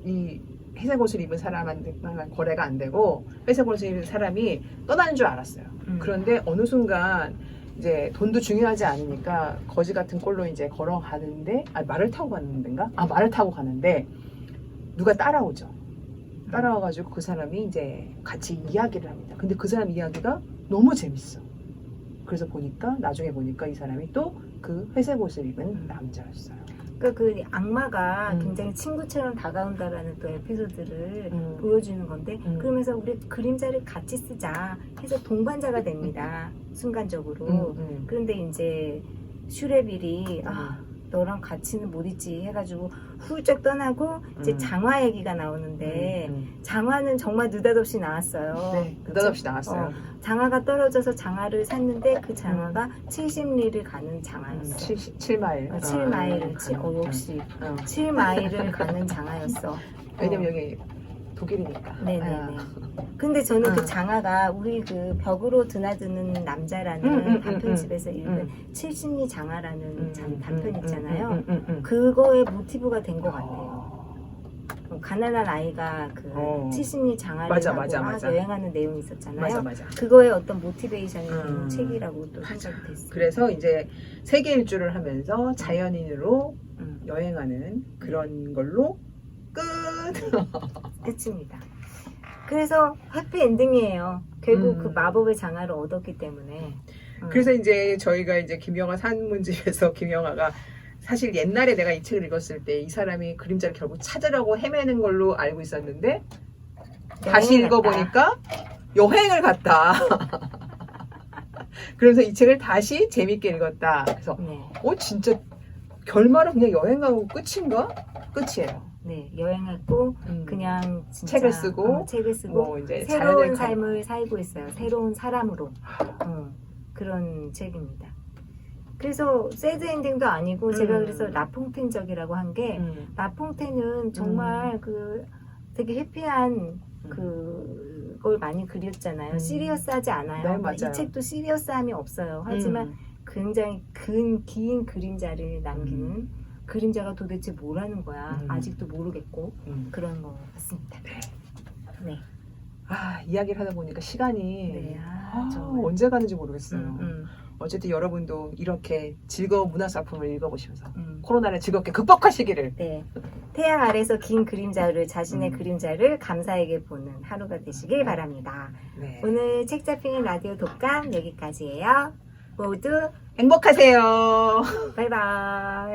이 회색 옷을 입은 사람한테만 거래가 안 되고 회색 옷을 입은 사람이 떠나는 줄 알았어요. 그런데 어느 순간 이제 돈도 중요하지 않으니까 거지 같은 꼴로 이제 걸어가는데 말을 타고 가는 데인가? 말을 타고 가는데 누가 따라오죠. 따라와가지고 그 사람이 이제 같이 이야기를 합니다. 근데 그 사람 이야기가 너무 재밌어. 그래서 나중에 보니까 이 사람이 또 그 회색 옷을 입은 남자였어요. 그러니까 그 악마가 굉장히 친구처럼 다가온다라는 또 에피소드를 보여주는 건데 그러면서 우리 그림자를 같이 쓰자 해서 동반자가 됩니다. 순간적으로. 그런데 이제 슈레빌이 너랑 같이는 못 있지 해가지고 훌쩍 떠나고 이제 장화 얘기가 나오는데 장화는 정말 느닷없이 나왔어요. 네, 느닷없이 나왔어요. 장화가 떨어져서 장화를 샀는데 그 장화가 70리를 가는 장화였어. 7마일. 7마일을 역시 7마일을 가는 장화였어. 왜냐면 여기 독일이니까. 네네네. 근데 저는 그 장화가 우리 그 벽으로 드나드는 남자라는 단편집에서 읽은 70리 장화라는 단편 있잖아요. 그거의 모티브가 된 것 같아요. 가난한 아이가 그 70리 장화를 맞아. 여행하는 내용이 있었잖아요. 맞아. 그거의 어떤 모티베이션이 있는 책이라고 또 생각이 됐어요. 그래서 이제 세계 일주를 하면서 자연인으로 여행하는 그런 걸로 끝. 끝입니다. 그래서 해피 엔딩이에요. 결국 그 마법의 장화를 얻었기 때문에. 그래서 이제 저희가 이제 김영하 산문집에서 김영하가 사실 옛날에 내가 이 책을 읽었을 때 이 사람이 그림자를 결국 찾으려고 헤매는 걸로 알고 있었는데 다시 읽어보니까 여행을 갔다. 그래서 이 책을 다시 재밌게 읽었다. 그래서 진짜 결말은 그냥 여행 가고 끝인가? 끝이에요. 네, 여행했고 그냥 진짜 책을 쓰고 뭐 이제 새로운 삶을 살고 있어요. 새로운 사람으로 그런 책입니다. 그래서 새드 엔딩도 아니고 제가 그래서 라퐁텐적이라고 한 게 라퐁텐은 정말 그 되게 해피한 그걸 많이 그렸잖아요. 시리어스하지 않아요. 네, 이 책도 시리어스함이 없어요. 하지만 굉장히 긴 그림자를 남기는 그림자가 도대체 뭐라는 거야. 아직도 모르겠고 그런 것 같습니다. 네. 이야기를 하다 보니까 시간이 정말. 언제 가는지 모르겠어요. 어쨌든 여러분도 이렇게 즐거운 문화작품을 읽어보시면서 코로나를 즐겁게 극복하시기를. 네. 태양 아래서 긴 그림자를 자신의 그림자를 감사하게 보는 하루가 되시길 바랍니다. 네. 오늘 책 잡히는 라디오 독감 여기까지예요. 모두 행복하세요. 바이바이.